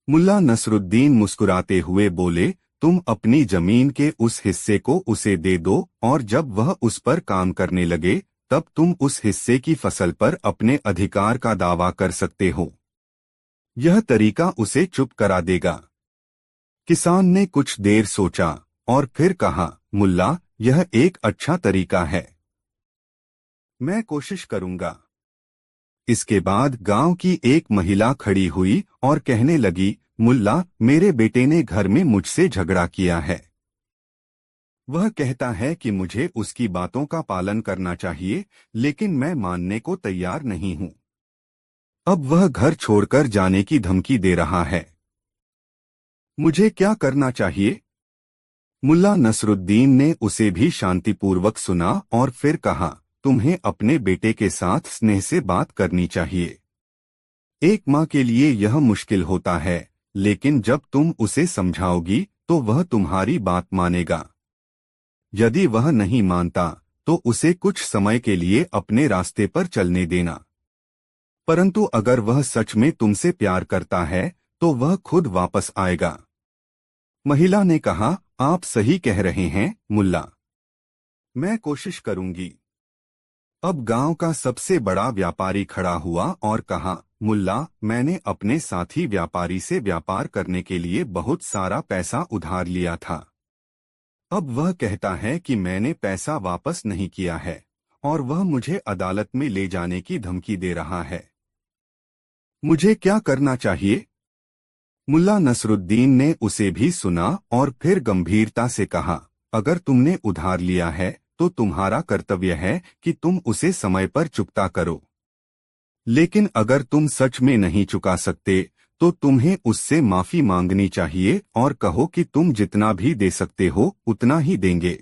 मुल्ला नसरुद्दीन मुस्कुराते हुए बोले, तुम अपनी जमीन के उस हिस्से को उसे दे दो और जब वह उस पर काम करने लगे तब तुम उस हिस्से की फसल पर अपने अधिकार का दावा कर सकते हो। यह तरीका उसे चुप करा देगा। किसान ने कुछ देर सोचा और फिर कहा, मुल्ला, यह एक अच्छा तरीका है। मैं कोशिश करूंगा। इसके बाद गांव की एक महिला खड़ी हुई और कहने लगी, मुल्ला, मेरे बेटे ने घर में मुझसे झगड़ा किया है। वह कहता है कि मुझे उसकी बातों का पालन करना चाहिए, लेकिन मैं मानने को तैयार नहीं हूं। अब वह घर छोड़कर जाने की धमकी दे रहा है। मुझे क्या करना चाहिए? मुल्ला नसरुद्दीन ने उसे भी शांतिपूर्वक सुना और फिर कहा, तुम्हें अपने बेटे के साथ स्नेह से बात करनी चाहिए। एक माँ के लिए यह मुश्किल होता है, लेकिन जब तुम उसे समझाओगी तो वह तुम्हारी बात मानेगा। यदि वह नहीं मानता तो उसे कुछ समय के लिए अपने रास्ते पर चलने देना। परंतु अगर वह सच में तुमसे प्यार करता है तो वह खुद वापस आएगा। महिला ने कहा, आप सही कह रहे हैं मुल्ला। मैं कोशिश करूंगी। अब गांव का सबसे बड़ा व्यापारी खड़ा हुआ और कहा, मुल्ला, मैंने अपने साथी व्यापारी से व्यापार करने के लिए बहुत सारा पैसा उधार लिया था। अब वह कहता है कि मैंने पैसा वापस नहीं किया है और वह मुझे अदालत में ले जाने की धमकी दे रहा है। मुझे क्या करना चाहिए? मुल्ला नसरुद्दीन ने उसे भी सुना और फिर गंभीरता से कहा, अगर तुमने उधार लिया है तो तुम्हारा कर्तव्य है कि तुम उसे समय पर चुकता करो। लेकिन अगर तुम सच में नहीं चुका सकते तो तुम्हें उससे माफी मांगनी चाहिए और कहो कि तुम जितना भी दे सकते हो उतना ही देंगे।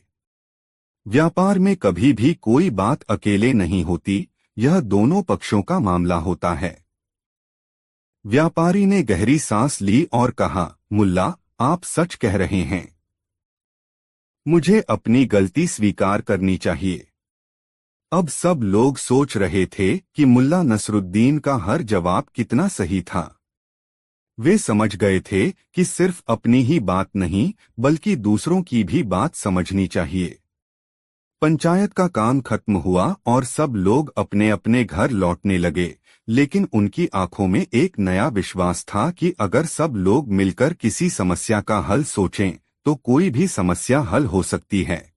व्यापार में कभी भी कोई बात अकेले नहीं होती, यह दोनों पक्षों का मामला होता है। व्यापारी ने गहरी सांस ली और कहा, मुल्ला, आप सच कह रहे हैं। मुझे अपनी गलती स्वीकार करनी चाहिए। अब सब लोग सोच रहे थे कि मुल्ला नसरुद्दीन का हर जवाब कितना सही था। वे समझ गए थे कि सिर्फ अपनी ही बात नहीं बल्कि दूसरों की भी बात समझनी चाहिए। पंचायत का काम खत्म हुआ और सब लोग अपने अपने घर लौटने लगे, लेकिन उनकी आंखों में एक नया विश्वास था कि अगर सब लोग मिलकर किसी समस्या का हल सोचें तो कोई भी समस्या हल हो सकती है।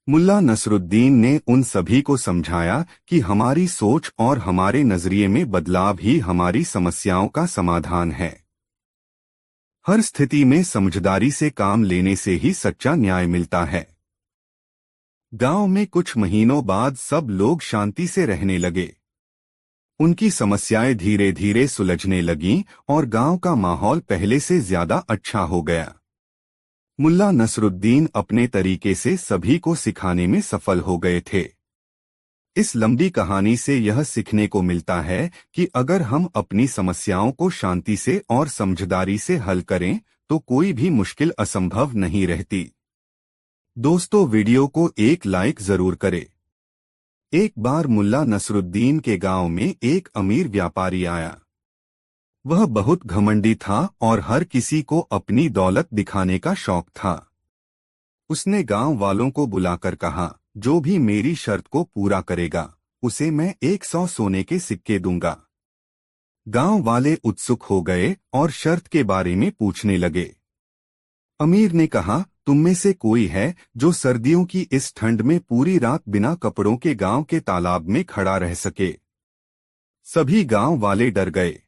मुल्ला नसरुद्दीन ने उन सभी को समझाया कि हमारी सोच और हमारे नजरिए में बदलाव ही हमारी समस्याओं का समाधान है। हर स्थिति में समझदारी से काम लेने से ही सच्चा न्याय मिलता है। गांव में कुछ महीनों बाद सब लोग शांति से रहने लगे। उनकी समस्याएं धीरे धीरे सुलझने लगीं और गांव का माहौल पहले से ज्यादा अच्छा हो गया। मुल्ला नसरुद्दीन अपने तरीके से सभी को सिखाने में सफल हो गए थे। इस लंबी कहानी से यह सीखने को मिलता है कि अगर हम अपनी समस्याओं को शांति से और समझदारी से हल करें तो कोई भी मुश्किल असंभव नहीं रहती। दोस्तों, वीडियो को एक लाइक जरूर करें। एक बार मुल्ला नसरुद्दीन के गांव में एक अमीर व्यापारी आया। वह बहुत घमंडी था और हर किसी को अपनी दौलत दिखाने का शौक था। उसने गांव वालों को बुलाकर कहा, जो भी मेरी शर्त को पूरा करेगा उसे मैं 100 सोने के सिक्के दूंगा। गांव वाले उत्सुक हो गए और शर्त के बारे में पूछने लगे। अमीर ने कहा, तुम में से कोई है जो सर्दियों की इस ठंड में पूरी रात बिना कपड़ों के गांव के तालाब में खड़ा रह सके? सभी गांव वाले डर गए।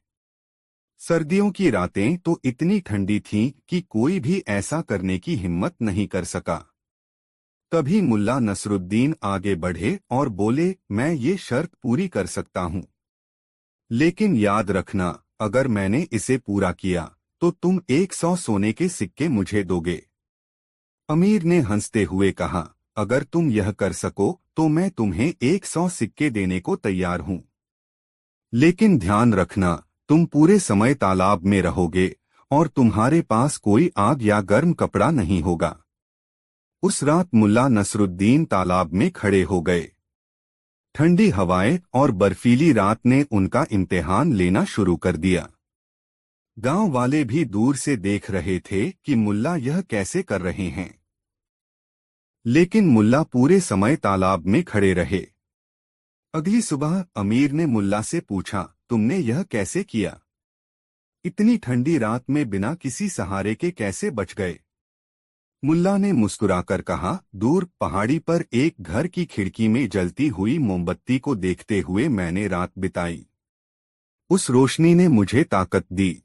सर्दियों की रातें तो इतनी ठंडी थीं कि कोई भी ऐसा करने की हिम्मत नहीं कर सका। तभी मुल्ला नसरुद्दीन आगे बढ़े और बोले, मैं ये शर्त पूरी कर सकता हूँ, लेकिन याद रखना, अगर मैंने इसे पूरा किया तो तुम 100 सोने के सिक्के मुझे दोगे। अमीर ने हंसते हुए कहा, अगर तुम यह कर सको तो मैं तुम्हें 100 सिक्के देने को तैयार हूँ, लेकिन ध्यान रखना, तुम पूरे समय तालाब में रहोगे और तुम्हारे पास कोई आग या गर्म कपड़ा नहीं होगा। उस रात मुल्ला नसरुद्दीन तालाब में खड़े हो गए। ठंडी हवाएं और बर्फीली रात ने उनका इम्तिहान लेना शुरू कर दिया। गांव वाले भी दूर से देख रहे थे कि मुल्ला यह कैसे कर रहे हैं। लेकिन मुल्ला पूरे समय तालाब में खड़े रहे। अगली सुबह अमीर ने मुल्ला से पूछा, तुमने यह कैसे किया? इतनी ठंडी रात में बिना किसी सहारे के कैसे बच गए? मुल्ला ने मुस्कुराकर कहा, दूर पहाड़ी पर एक घर की खिड़की में जलती हुई मोमबत्ती को देखते हुए मैंने रात बिताई। उस रोशनी ने मुझे ताकत दी।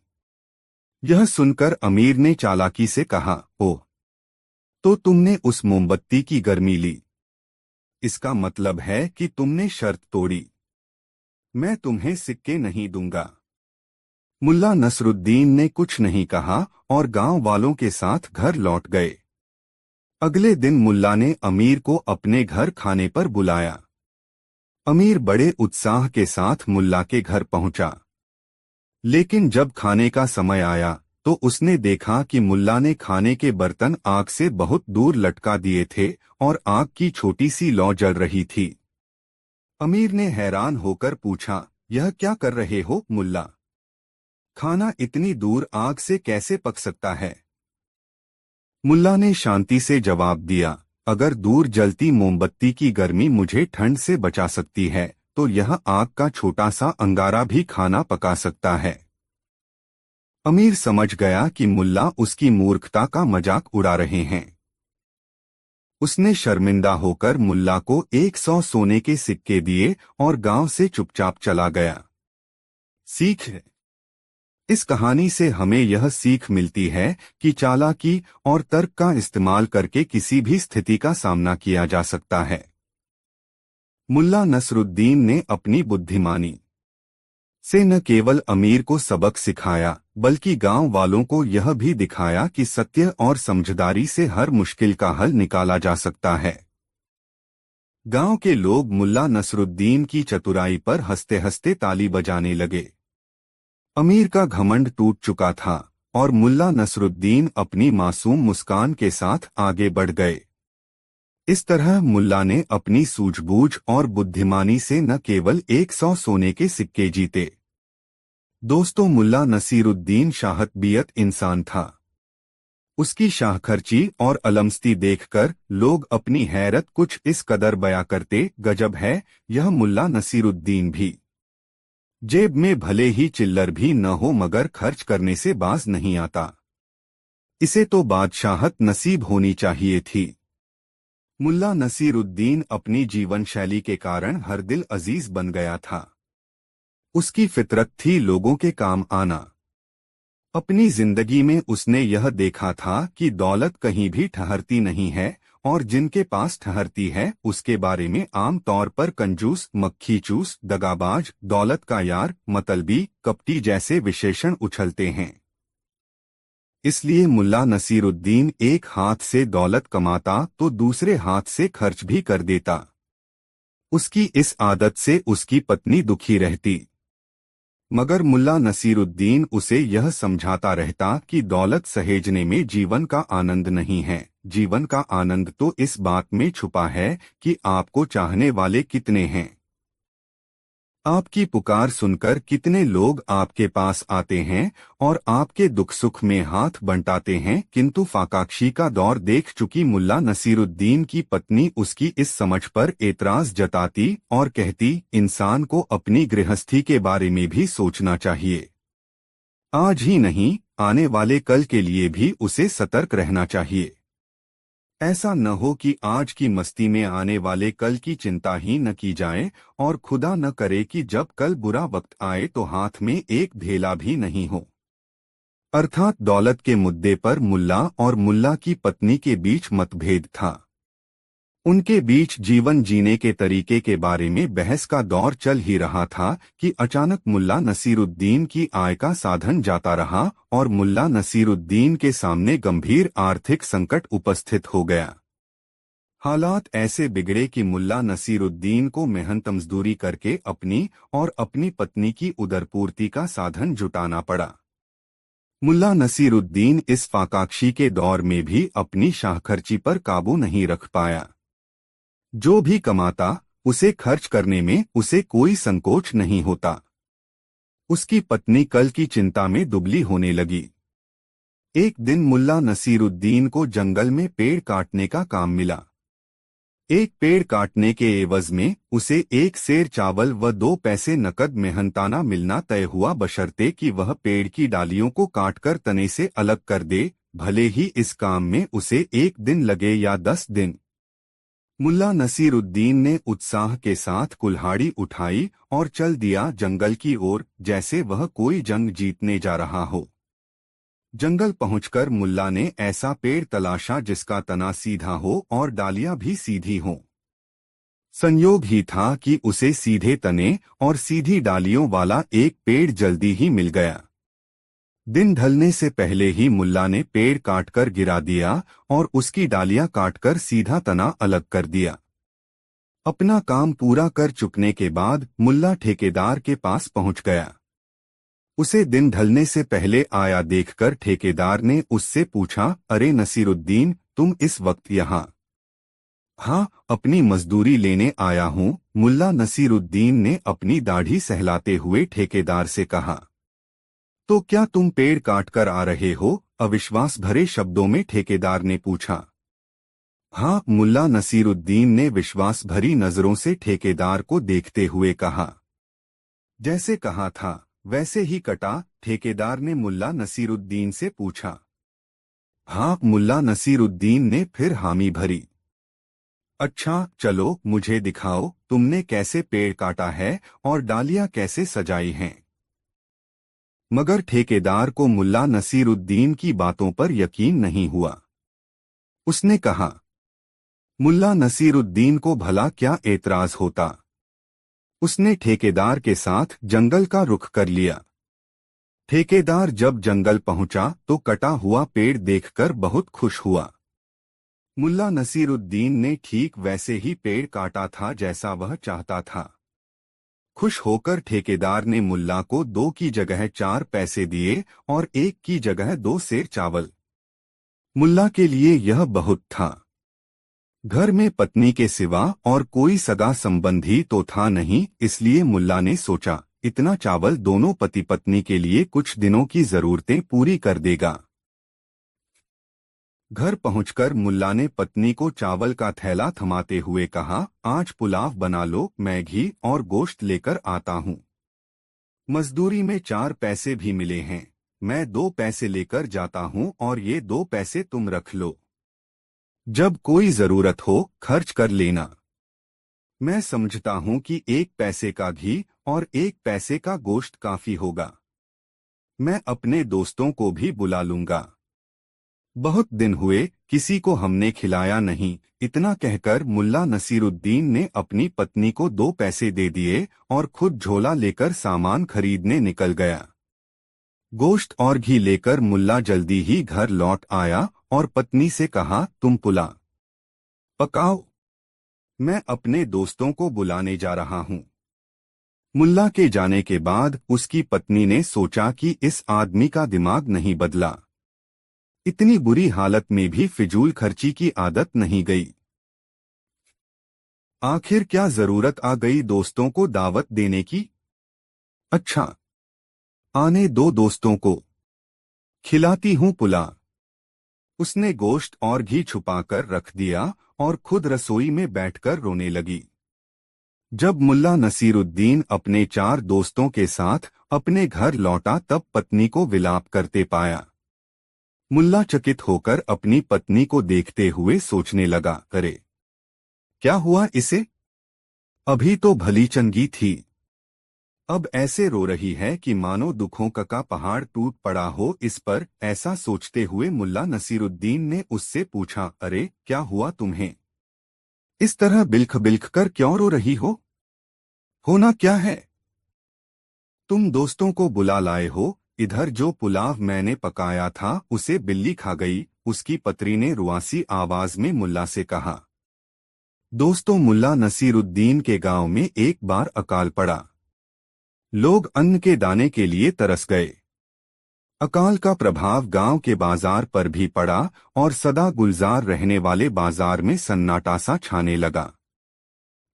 यह सुनकर अमीर ने चालाकी से कहा, ओह, तो तुमने उस मोमबत्ती की गर्मी ली। इसका मतलब है कि तुमने शर्त तोड़ी। मैं तुम्हें सिक्के नहीं दूंगा। मुल्ला नसरुद्दीन ने कुछ नहीं कहा और गांव वालों के साथ घर लौट गए। अगले दिन मुल्ला ने अमीर को अपने घर खाने पर बुलाया। अमीर बड़े उत्साह के साथ मुल्ला के घर पहुंचा। लेकिन जब खाने का समय आया तो उसने देखा कि मुल्ला ने खाने के बर्तन आग से बहुत दूर लटका दिए थे और आग की छोटी सी लौ जल रही थी। अमीर ने हैरान होकर पूछा, यह क्या कर रहे हो मुल्ला? खाना इतनी दूर आग से कैसे पक सकता है? मुल्ला ने शांति से जवाब दिया, अगर दूर जलती मोमबत्ती की गर्मी मुझे ठंड से बचा सकती है तो यह आग का छोटा सा अंगारा भी खाना पका सकता है। अमीर समझ गया कि मुल्ला उसकी मूर्खता का मजाक उड़ा रहे हैं। उसने शर्मिंदा होकर मुल्ला को 100 सोने के सिक्के दिए और गांव से चुपचाप चला गया। सीख, इस कहानी से हमें यह सीख मिलती है कि चालाकी और तर्क का इस्तेमाल करके किसी भी स्थिति का सामना किया जा सकता है। मुल्ला नसरुद्दीन ने अपनी बुद्धिमानी से न केवल अमीर को सबक सिखाया बल्कि गांव वालों को यह भी दिखाया कि सत्य और समझदारी से हर मुश्किल का हल निकाला जा सकता है। गांव के लोग मुल्ला नसरुद्दीन की चतुराई पर हंसते हंसते ताली बजाने लगे। अमीर का घमंड टूट चुका था और मुल्ला नसरुद्दीन अपनी मासूम मुस्कान के साथ आगे बढ़ गए। इस तरह मुल्ला ने अपनी सूझबूझ और बुद्धिमानी से न केवल 100 सोने के सिक्के जीते। दोस्तों, मुल्ला नसीरुद्दीन शाहतबियत इंसान था। उसकी शाहखर्ची और अलमस्ती देखकर लोग अपनी हैरत कुछ इस कदर बयां करते, गजब है, यह मुल्ला नसीरुद्दीन भी। जेब में भले ही चिल्लर भी न हो मगर खर्च करने से बाज नहीं आता। इसे तो बादशाहत नसीब होनी चाहिए थी। मुल्ला नसीरुद्दीन अपनी जीवन शैली के कारण हर दिल अजीज बन गया था। उसकी फितरत थी लोगों के काम आना। अपनी जिंदगी में उसने यह देखा था कि दौलत कहीं भी ठहरती नहीं है और जिनके पास ठहरती है उसके बारे में आम तौर पर कंजूस, मक्खीचूस, दगाबाज, दौलत का यार, मतलबी, कपटी जैसे विशेषण उछलते हैं। इसलिए मुल्ला नसीरुद्दीन एक हाथ से दौलत कमाता तो दूसरे हाथ से खर्च भी कर देता। उसकी इस आदत से उसकी पत्नी दुखी रहती, मगर मुल्ला नसीरुद्दीन उसे यह समझाता रहता कि दौलत सहेजने में जीवन का आनंद नहीं है। जीवन का आनंद तो इस बात में छुपा है कि आपको चाहने वाले कितने हैं। आपकी पुकार सुनकर कितने लोग आपके पास आते हैं और आपके दुख सुख में हाथ बंटाते हैं। किंतु फाकाक्षी का दौर देख चुकी मुल्ला नसीरुद्दीन की पत्नी उसकी इस समझ पर एतराज जताती और कहती, इंसान को अपनी गृहस्थी के बारे में भी सोचना चाहिए। आज ही नहीं, आने वाले कल के लिए भी उसे सतर्क रहना चाहिए। ऐसा न हो कि आज की मस्ती में आने वाले कल की चिंता ही न की जाए और खुदा न करे कि जब कल बुरा वक्त आए तो हाथ में एक ढेला भी नहीं हो। अर्थात दौलत के मुद्दे पर मुल्ला और मुल्ला की पत्नी के बीच मतभेद था। उनके बीच जीवन जीने के तरीके के बारे में बहस का दौर चल ही रहा था कि अचानक मुल्ला नसीरुद्दीन की आय का साधन जाता रहा और मुल्ला नसीरुद्दीन के सामने गंभीर आर्थिक संकट उपस्थित हो गया। हालात ऐसे बिगड़े कि मुल्ला नसीरुद्दीन को मेहनत मजदूरी करके अपनी और अपनी पत्नी की उदरपूर्ति का साधन जुटाना पड़ा। मुल्ला नसीरुद्दीन इस फाकाक्षी के दौर में भी अपनी शाहखर्ची पर काबू नहीं रख पाया। जो भी कमाता उसे खर्च करने में उसे कोई संकोच नहीं होता। उसकी पत्नी कल की चिंता में दुबली होने लगी। एक दिन मुल्ला नसीरुद्दीन को जंगल में पेड़ काटने का काम मिला। एक पेड़ काटने के एवज में उसे 1 सेर चावल व 2 पैसे नकद मेहनताना मिलना तय हुआ, बशर्ते कि वह पेड़ की डालियों को काटकर तने से अलग कर दे, भले ही इस काम में उसे 1 दिन लगे या 10 दिन। मुल्ला नसीरुद्दीन ने उत्साह के साथ कुल्हाड़ी उठाई और चल दिया जंगल की ओर, जैसे वह कोई जंग जीतने जा रहा हो। जंगल पहुंचकर मुल्ला ने ऐसा पेड़ तलाशा जिसका तना सीधा हो और डालियां भी सीधी हों। संयोग ही था कि उसे सीधे तने और सीधी डालियों वाला एक पेड़ जल्दी ही मिल गया। दिन ढलने से पहले ही मुल्ला ने पेड़ काटकर गिरा दिया और उसकी डालियां काटकर सीधा तना अलग कर दिया। अपना काम पूरा कर चुकने के बाद मुल्ला ठेकेदार के पास पहुंच गया। उसे दिन ढलने से पहले आया देखकर ठेकेदार ने उससे पूछा, अरे नसीरुद्दीन, तुम इस वक्त यहाँ? हाँ, अपनी मजदूरी लेने आया हूँ, मुल्ला नसीरुद्दीन ने अपनी दाढ़ी सहलाते हुए ठेकेदार से कहा। तो क्या तुम पेड़ काट कर आ रहे हो? अविश्वास भरे शब्दों में ठेकेदार ने पूछा। हाँ, मुल्ला नसीरुद्दीन ने विश्वास भरी नजरों से ठेकेदार को देखते हुए कहा। जैसे कहा था वैसे ही कटा? ठेकेदार ने मुल्ला नसीरुद्दीन से पूछा। हाँ, मुल्ला नसीरुद्दीन ने फिर हामी भरी। अच्छा, चलो मुझे दिखाओ, तुमने कैसे पेड़ काटा है और डालियां कैसे सजाई हैं। मगर ठेकेदार को मुल्ला नसीरुद्दीन की बातों पर यकीन नहीं हुआ। उसने कहा, मुल्ला नसीरुद्दीन को भला क्या एतराज होता। उसने ठेकेदार के साथ जंगल का रुख कर लिया। ठेकेदार जब जंगल पहुंचा तो कटा हुआ पेड़ देखकर बहुत खुश हुआ। मुल्ला नसीरुद्दीन ने ठीक वैसे ही पेड़ काटा था जैसा वह चाहता था। खुश होकर ठेकेदार ने मुल्ला को 2 की जगह 4 पैसे दिए और 1 की जगह 2 सेर चावल। मुल्ला के लिए यह बहुत था। घर में पत्नी के सिवा और कोई सगा संबंधी तो था नहीं, इसलिए मुल्ला ने सोचा, इतना चावल दोनों पति पत्नी के लिए कुछ दिनों की जरूरतें पूरी कर देगा। घर पहुंचकर मुल्ला ने पत्नी को चावल का थैला थमाते हुए कहा, आज पुलाव बना लो, मैं घी और गोश्त लेकर आता हूँ। मजदूरी में 4 पैसे भी मिले हैं, मैं 2 पैसे लेकर जाता हूँ और ये 2 पैसे तुम रख लो। जब कोई जरूरत हो खर्च कर लेना। मैं समझता हूं कि 1 पैसे का घी और 1 पैसे का गोश्त काफी होगा। मैं अपने दोस्तों को भी बुला लूंगा। बहुत दिन हुए किसी को हमने खिलाया नहीं। इतना कहकर मुल्ला नसीरुद्दीन ने अपनी पत्नी को 2 पैसे दे दिए और खुद झोला लेकर सामान खरीदने निकल गया। गोश्त और घी लेकर मुल्ला जल्दी ही घर लौट आया और पत्नी से कहा, तुम पुलाव पकाओ, मैं अपने दोस्तों को बुलाने जा रहा हूँ। मुल्ला के जाने के बाद उसकी पत्नी ने सोचा कि इस आदमी का दिमाग नहीं बदला। इतनी बुरी हालत में भी फिजूल खर्ची की आदत नहीं गई। आखिर क्या जरूरत आ गई दोस्तों को दावत देने की? अच्छा, आने दो दोस्तों को, खिलाती हूँ पुलाव। उसने गोश्त और घी छुपाकर रख दिया और खुद रसोई में बैठकर रोने लगी। जब मुल्ला नसीरुद्दीन अपने 4 दोस्तों के साथ अपने घर लौटा तब पत्नी को विलाप करते पाया। मुल्ला चकित होकर अपनी पत्नी को देखते हुए सोचने लगा, अरे क्या हुआ इसे? अभी तो भली चंगी थी, अब ऐसे रो रही है कि मानो दुखों का पहाड़ टूट पड़ा हो इस पर। ऐसा सोचते हुए मुल्ला नसीरुद्दीन ने उससे पूछा, अरे क्या हुआ तुम्हें? इस तरह बिल्ख बिल्ख कर क्यों रो रही हो? होना क्या है? तुम दोस्तों को बुला लाए हो, इधर जो पुलाव मैंने पकाया था उसे बिल्ली खा गई। उसकी पत्नी ने रुआसी आवाज में मुल्ला से कहा। दोस्तों, मुल्ला नसीरुद्दीन के गांव में एक बार अकाल पड़ा। लोग अन्न के दाने के लिए तरस गए। अकाल का प्रभाव गांव के बाजार पर भी पड़ा और सदा गुलजार रहने वाले बाजार में सन्नाटा सा छाने लगा।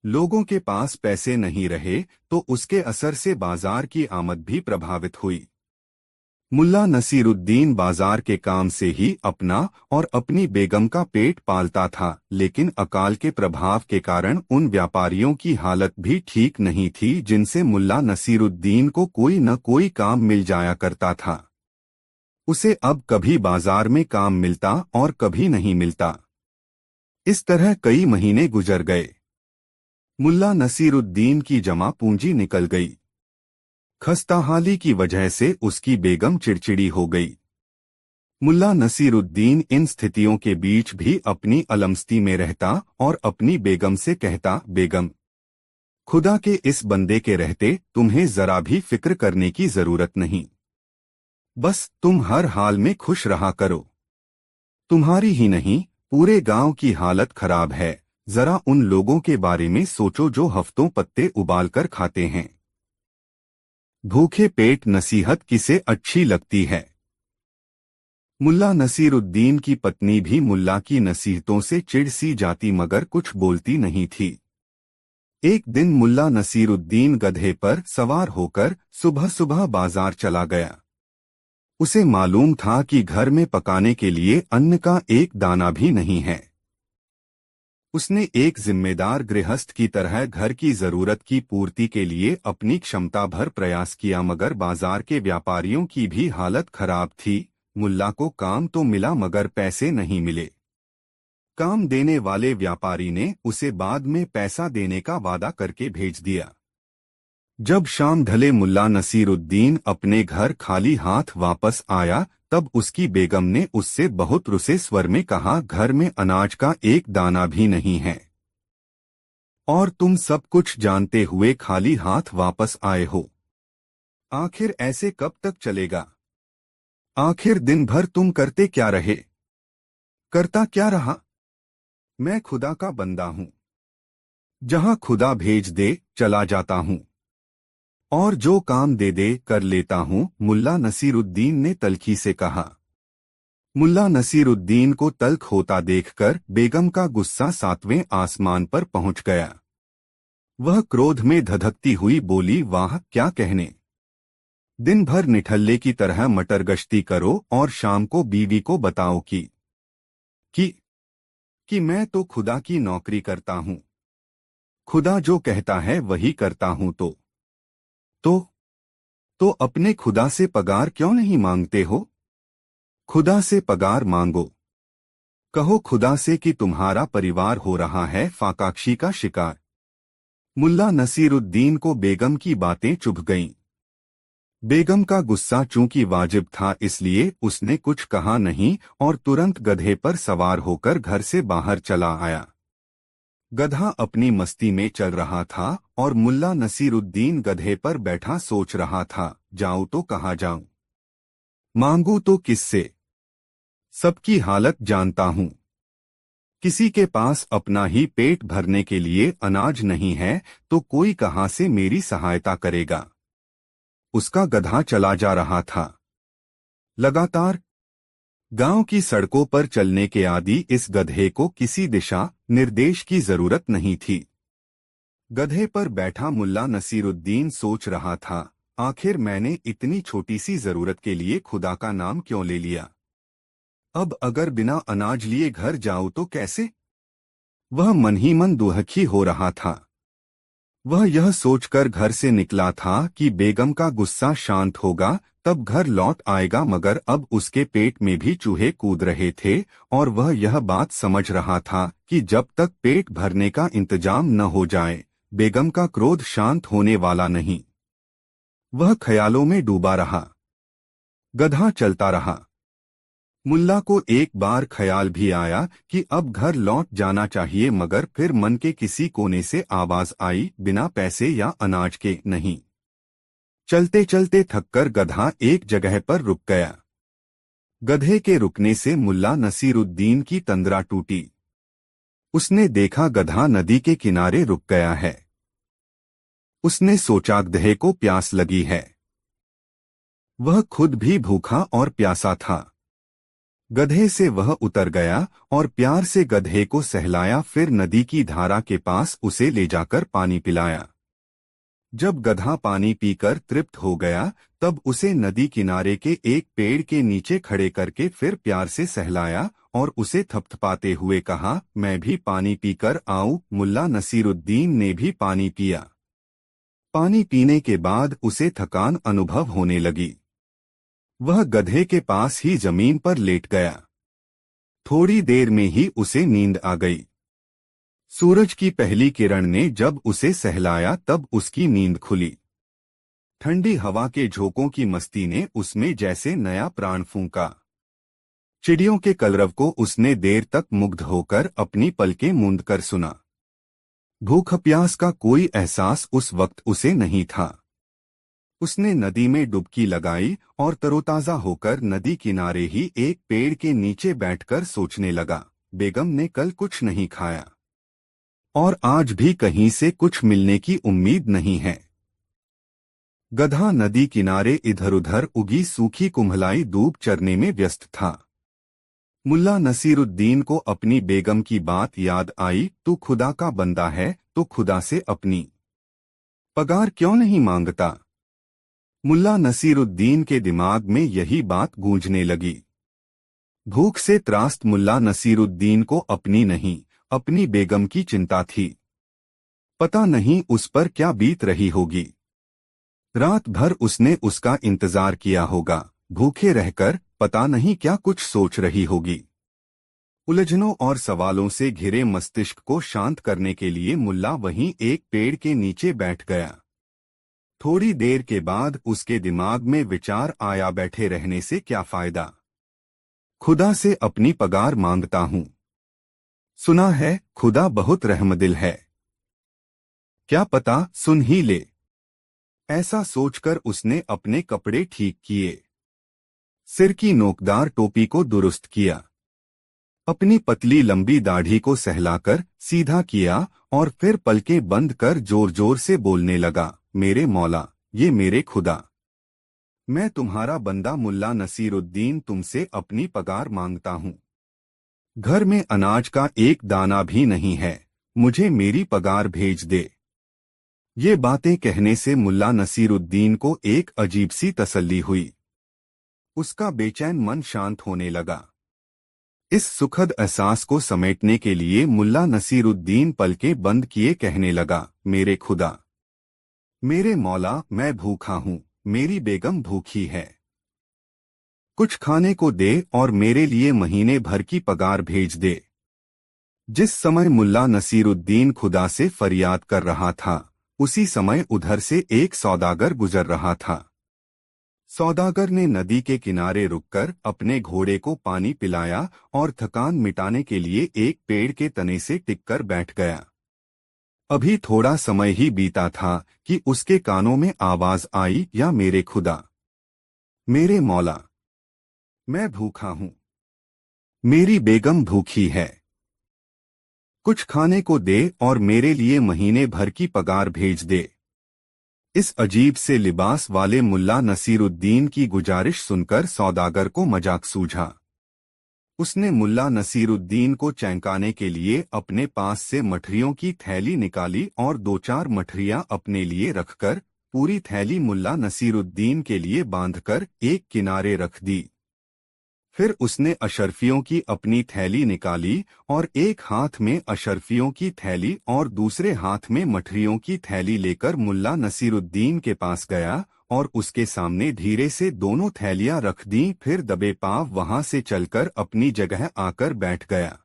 लोगों के पास पैसे नहीं रहे तो उसके असर से बाजार की आमद भी प्रभावित हुई। मुल्ला नसीरुद्दीन बाजार के काम से ही अपना और अपनी बेगम का पेट पालता था, लेकिन अकाल के प्रभाव के कारण उन व्यापारियों की हालत भी ठीक नहीं थी जिनसे मुल्ला नसीरुद्दीन को कोई न कोई काम मिल जाया करता था। उसे अब कभी बाजार में काम मिलता और कभी नहीं मिलता। इस तरह कई महीने गुजर गए। मुल्ला नसीरुद्दीन की जमा पूंजी निकल गई। खस्ताहाली की वजह से उसकी बेगम चिड़चिड़ी हो गई। मुल्ला नसीरुद्दीन इन स्थितियों के बीच भी अपनी अलमस्ती में रहता और अपनी बेगम से कहता, बेगम, खुदा के इस बंदे के रहते तुम्हें जरा भी फिक्र करने की जरूरत नहीं। बस तुम हर हाल में खुश रहा करो। तुम्हारी ही नहीं, पूरे गांव की हालत खराब है। जरा उन लोगों के बारे में सोचो जो हफ्तों पत्ते उबालकर खाते हैं। भूखे पेट नसीहत किसे अच्छी लगती है। मुल्ला नसीरुद्दीन की पत्नी भी मुल्ला की नसीहतों से चिढ़ सी जाती मगर कुछ बोलती नहीं थी। एक दिन मुल्ला नसीरुद्दीन गधे पर सवार होकर सुबह सुबह बाजार चला गया। उसे मालूम था कि घर में पकाने के लिए अन्न का एक दाना भी नहीं है। उसने एक जिम्मेदार गृहस्थ की तरह घर की जरूरत की पूर्ति के लिए अपनी क्षमता भर प्रयास किया, मगर बाजार के व्यापारियों की भी हालत खराब थी। मुल्ला को काम तो मिला मगर पैसे नहीं मिले। काम देने वाले व्यापारी ने उसे बाद में पैसा देने का वादा करके भेज दिया। जब शाम ढले मुल्ला नसीरुद्दीन अपने घर खाली हाथ वापस आया, तब उसकी बेगम ने उससे बहुत रुसे स्वर में कहा, घर में अनाज का एक दाना भी नहीं है और तुम सब कुछ जानते हुए खाली हाथ वापस आए हो। आखिर ऐसे कब तक चलेगा? आखिर दिन भर तुम करते क्या रहे? करता क्या रहा? मैं खुदा का बंदा हूं। जहां खुदा भेज दे चला जाता हूं और जो काम दे दे कर लेता हूं, मुल्ला नसीरुद्दीन ने तल्खी से कहा। मुल्ला नसीरुद्दीन को तल्ख होता देखकर बेगम का गुस्सा 7वें आसमान पर पहुंच गया। वह क्रोध में धधकती हुई बोली, वाह क्या कहने! दिन भर निठल्ले की तरह मटर गश्ती करो और शाम को बीवी को बताओ कि मैं तो खुदा की नौकरी करता हूं। खुदा जो कहता है वही करता हूं। तो अपने खुदा से पगार क्यों नहीं मांगते हो? खुदा से पगार मांगो। कहो खुदा से कि तुम्हारा परिवार हो रहा है फाकाक्षी का शिकार। मुल्ला नसीरुद्दीन को बेगम की बातें चुभ गईं। बेगम का गुस्सा चूंकि वाजिब था इसलिए उसने कुछ कहा नहीं और तुरंत गधे पर सवार होकर घर से बाहर चला आया। गधा अपनी मस्ती में चल रहा था और मुल्ला नसीरुद्दीन गधे पर बैठा सोच रहा था, जाऊं तो कहाँ जाऊं? मांगू तो किससे? सबकी हालत जानता हूं। किसी के पास अपना ही पेट भरने के लिए अनाज नहीं है तो कोई कहां से मेरी सहायता करेगा? उसका गधा चला जा रहा था। लगातार गांव की सड़कों पर चलने के आदी इस गधे को किसी दिशा निर्देश की जरूरत नहीं थी। गधे पर बैठा मुल्ला नसीरुद्दीन सोच रहा था, आखिर मैंने इतनी छोटी सी जरूरत के लिए खुदा का नाम क्यों ले लिया? अब अगर बिना अनाज लिए घर जाऊं तो कैसे? वह मन ही मन दुखी हो रहा था। वह यह सोचकर घर से निकला था कि बेगम का गुस्सा शांत होगा तब घर लौट आएगा, मगर अब उसके पेट में भी चूहे कूद रहे थे और वह यह बात समझ रहा था कि जब तक पेट भरने का इंतजाम न हो जाए बेगम का क्रोध शांत होने वाला नहीं। वह ख्यालों में डूबा रहा। गधा चलता रहा। मुल्ला को एक बार ख्याल भी आया कि अब घर लौट जाना चाहिए, मगर फिर मन के किसी कोने से आवाज आई, बिना पैसे या अनाज के नहीं। चलते चलते थककर गधा एक जगह पर रुक गया। गधे के रुकने से मुल्ला नसीरुद्दीन की तंद्रा टूटी। उसने देखा गधा नदी के किनारे रुक गया है। उसने सोचा गधे को प्यास लगी है। वह खुद भी भूखा और प्यासा था। गधे से वह उतर गया और प्यार से गधे को सहलाया, फिर नदी की धारा के पास उसे ले जाकर पानी पिलाया। जब गधा पानी पीकर तृप्त हो गया तब उसे नदी किनारे के एक पेड़ के नीचे खड़े करके फिर प्यार से सहलाया और उसे थपथपाते हुए कहा, मैं भी पानी पीकर आऊं। मुल्ला नसीरुद्दीन ने भी पानी पिया। पानी पीने के बाद उसे थकान अनुभव होने लगी। वह गधे के पास ही जमीन पर लेट गया। थोड़ी देर में ही उसे नींद आ गई। सूरज की पहली किरण ने जब उसे सहलाया तब उसकी नींद खुली। ठंडी हवा के झोंकों की मस्ती ने उसमें जैसे नया प्राण फूंका। चिड़ियों के कलरव को उसने देर तक मुग्ध होकर अपनी पलकें मूंद कर सुना। भूख प्यास का कोई एहसास उस वक्त उसे नहीं था। उसने नदी में डुबकी लगाई और तरोताजा होकर नदी किनारे ही एक पेड़ के नीचे बैठकर सोचने लगा, बेगम ने कल कुछ नहीं खाया और आज भी कहीं से कुछ मिलने की उम्मीद नहीं है। गधा नदी किनारे इधर उधर उगी सूखी कुम्हलाई दूब चरने में व्यस्त था। मुल्ला नसीरुद्दीन को अपनी बेगम की बात याद आई, तू खुदा का बंदा है तो खुदा से अपनी पगार क्यों नहीं मांगता। मुल्ला नसीरुद्दीन के दिमाग में यही बात गूंजने लगी। भूख से त्रास्त मुल्ला नसीरुद्दीन को अपनी नहीं, अपनी बेगम की चिंता थी। पता नहीं उस पर क्या बीत रही होगी। रात भर उसने उसका इंतजार किया होगा। भूखे रहकर पता नहीं क्या कुछ सोच रही होगी। उलझनों और सवालों से घिरे मस्तिष्क को शांत करने के लिए मुल्ला वहीं एक पेड़ के नीचे बैठ गया। थोड़ी देर के बाद उसके दिमाग में विचार आया, बैठे रहने से क्या फायदा। खुदा से अपनी पगार मांगता हूं। सुना है खुदा बहुत रहमदिल है, क्या पता सुन ही ले। ऐसा सोचकर उसने अपने कपड़े ठीक किए, सिर की नोकदार टोपी को दुरुस्त किया, अपनी पतली लंबी दाढ़ी को सहलाकर सीधा किया और फिर पलकें बंद कर जोर जोर से बोलने लगा, मेरे मौला, ये मेरे खुदा, मैं तुम्हारा बंदा मुल्ला नसीरुद्दीन तुमसे अपनी पगार मांगता हूँ। घर में अनाज का एक दाना भी नहीं है, मुझे मेरी पगार भेज दे। ये बातें कहने से मुल्ला नसीरुद्दीन को एक अजीब सी तसल्ली हुई। उसका बेचैन मन शांत होने लगा। इस सुखद एहसास को समेटने के लिए मुल्ला नसीरुद्दीन पलकें बंद किए कहने लगा, मेरे खुदा, मेरे मौला, मैं भूखा हूँ, मेरी बेगम भूखी है, कुछ खाने को दे और मेरे लिए महीने भर की पगार भेज दे। जिस समय मुल्ला नसीरुद्दीन खुदा से फरियाद कर रहा था, उसी समय उधर से एक सौदागर गुजर रहा था। सौदागर ने नदी के किनारे रुककर अपने घोड़े को पानी पिलाया और थकान मिटाने के लिए एक पेड़ के तने से टिककर बैठ गया। अभी थोड़ा समय ही बीता था कि उसके कानों में आवाज आई, या मेरे खुदा, मेरे मौला, मैं भूखा हूं, मेरी बेगम भूखी है, कुछ खाने को दे और मेरे लिए महीने भर की पगार भेज दे। इस अजीब से लिबास वाले मुल्ला नसीरुद्दीन की गुजारिश सुनकर सौदागर को मजाक सूझा। उसने मुल्ला नसीरुद्दीन को चौंकाने के लिए अपने पास से मठरियों की थैली निकाली और दो चार मठरियां अपने लिए रखकर पूरी थैली मुल्ला नसीरुद्दीन के लिए बांधकर एक किनारे रख दी। फिर उसने अशरफियों की अपनी थैली निकाली और एक हाथ में अशरफियों की थैली और दूसरे हाथ में मठरियों की थैली लेकर मुल्ला नसीरुद्दीन के पास गया और उसके सामने धीरे से दोनों थैलियां रख दी। फिर दबे पांव वहां से चलकर अपनी जगह आकर बैठ गया।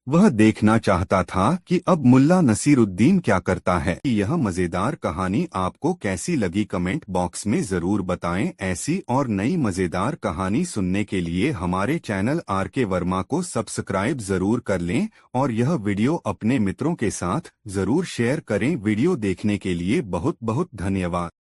वह देखना चाहता था कि अब मुल्ला नसीरुद्दीन क्या करता है। यह मजेदार कहानी आपको कैसी लगी कमेंट बॉक्स में जरूर बताएं। ऐसी और नई मजेदार कहानी सुनने के लिए हमारे चैनल RK वर्मा को सब्सक्राइब जरूर कर लें और यह वीडियो अपने मित्रों के साथ जरूर शेयर करें। वीडियो देखने के लिए बहुत बहुत धन्यवाद।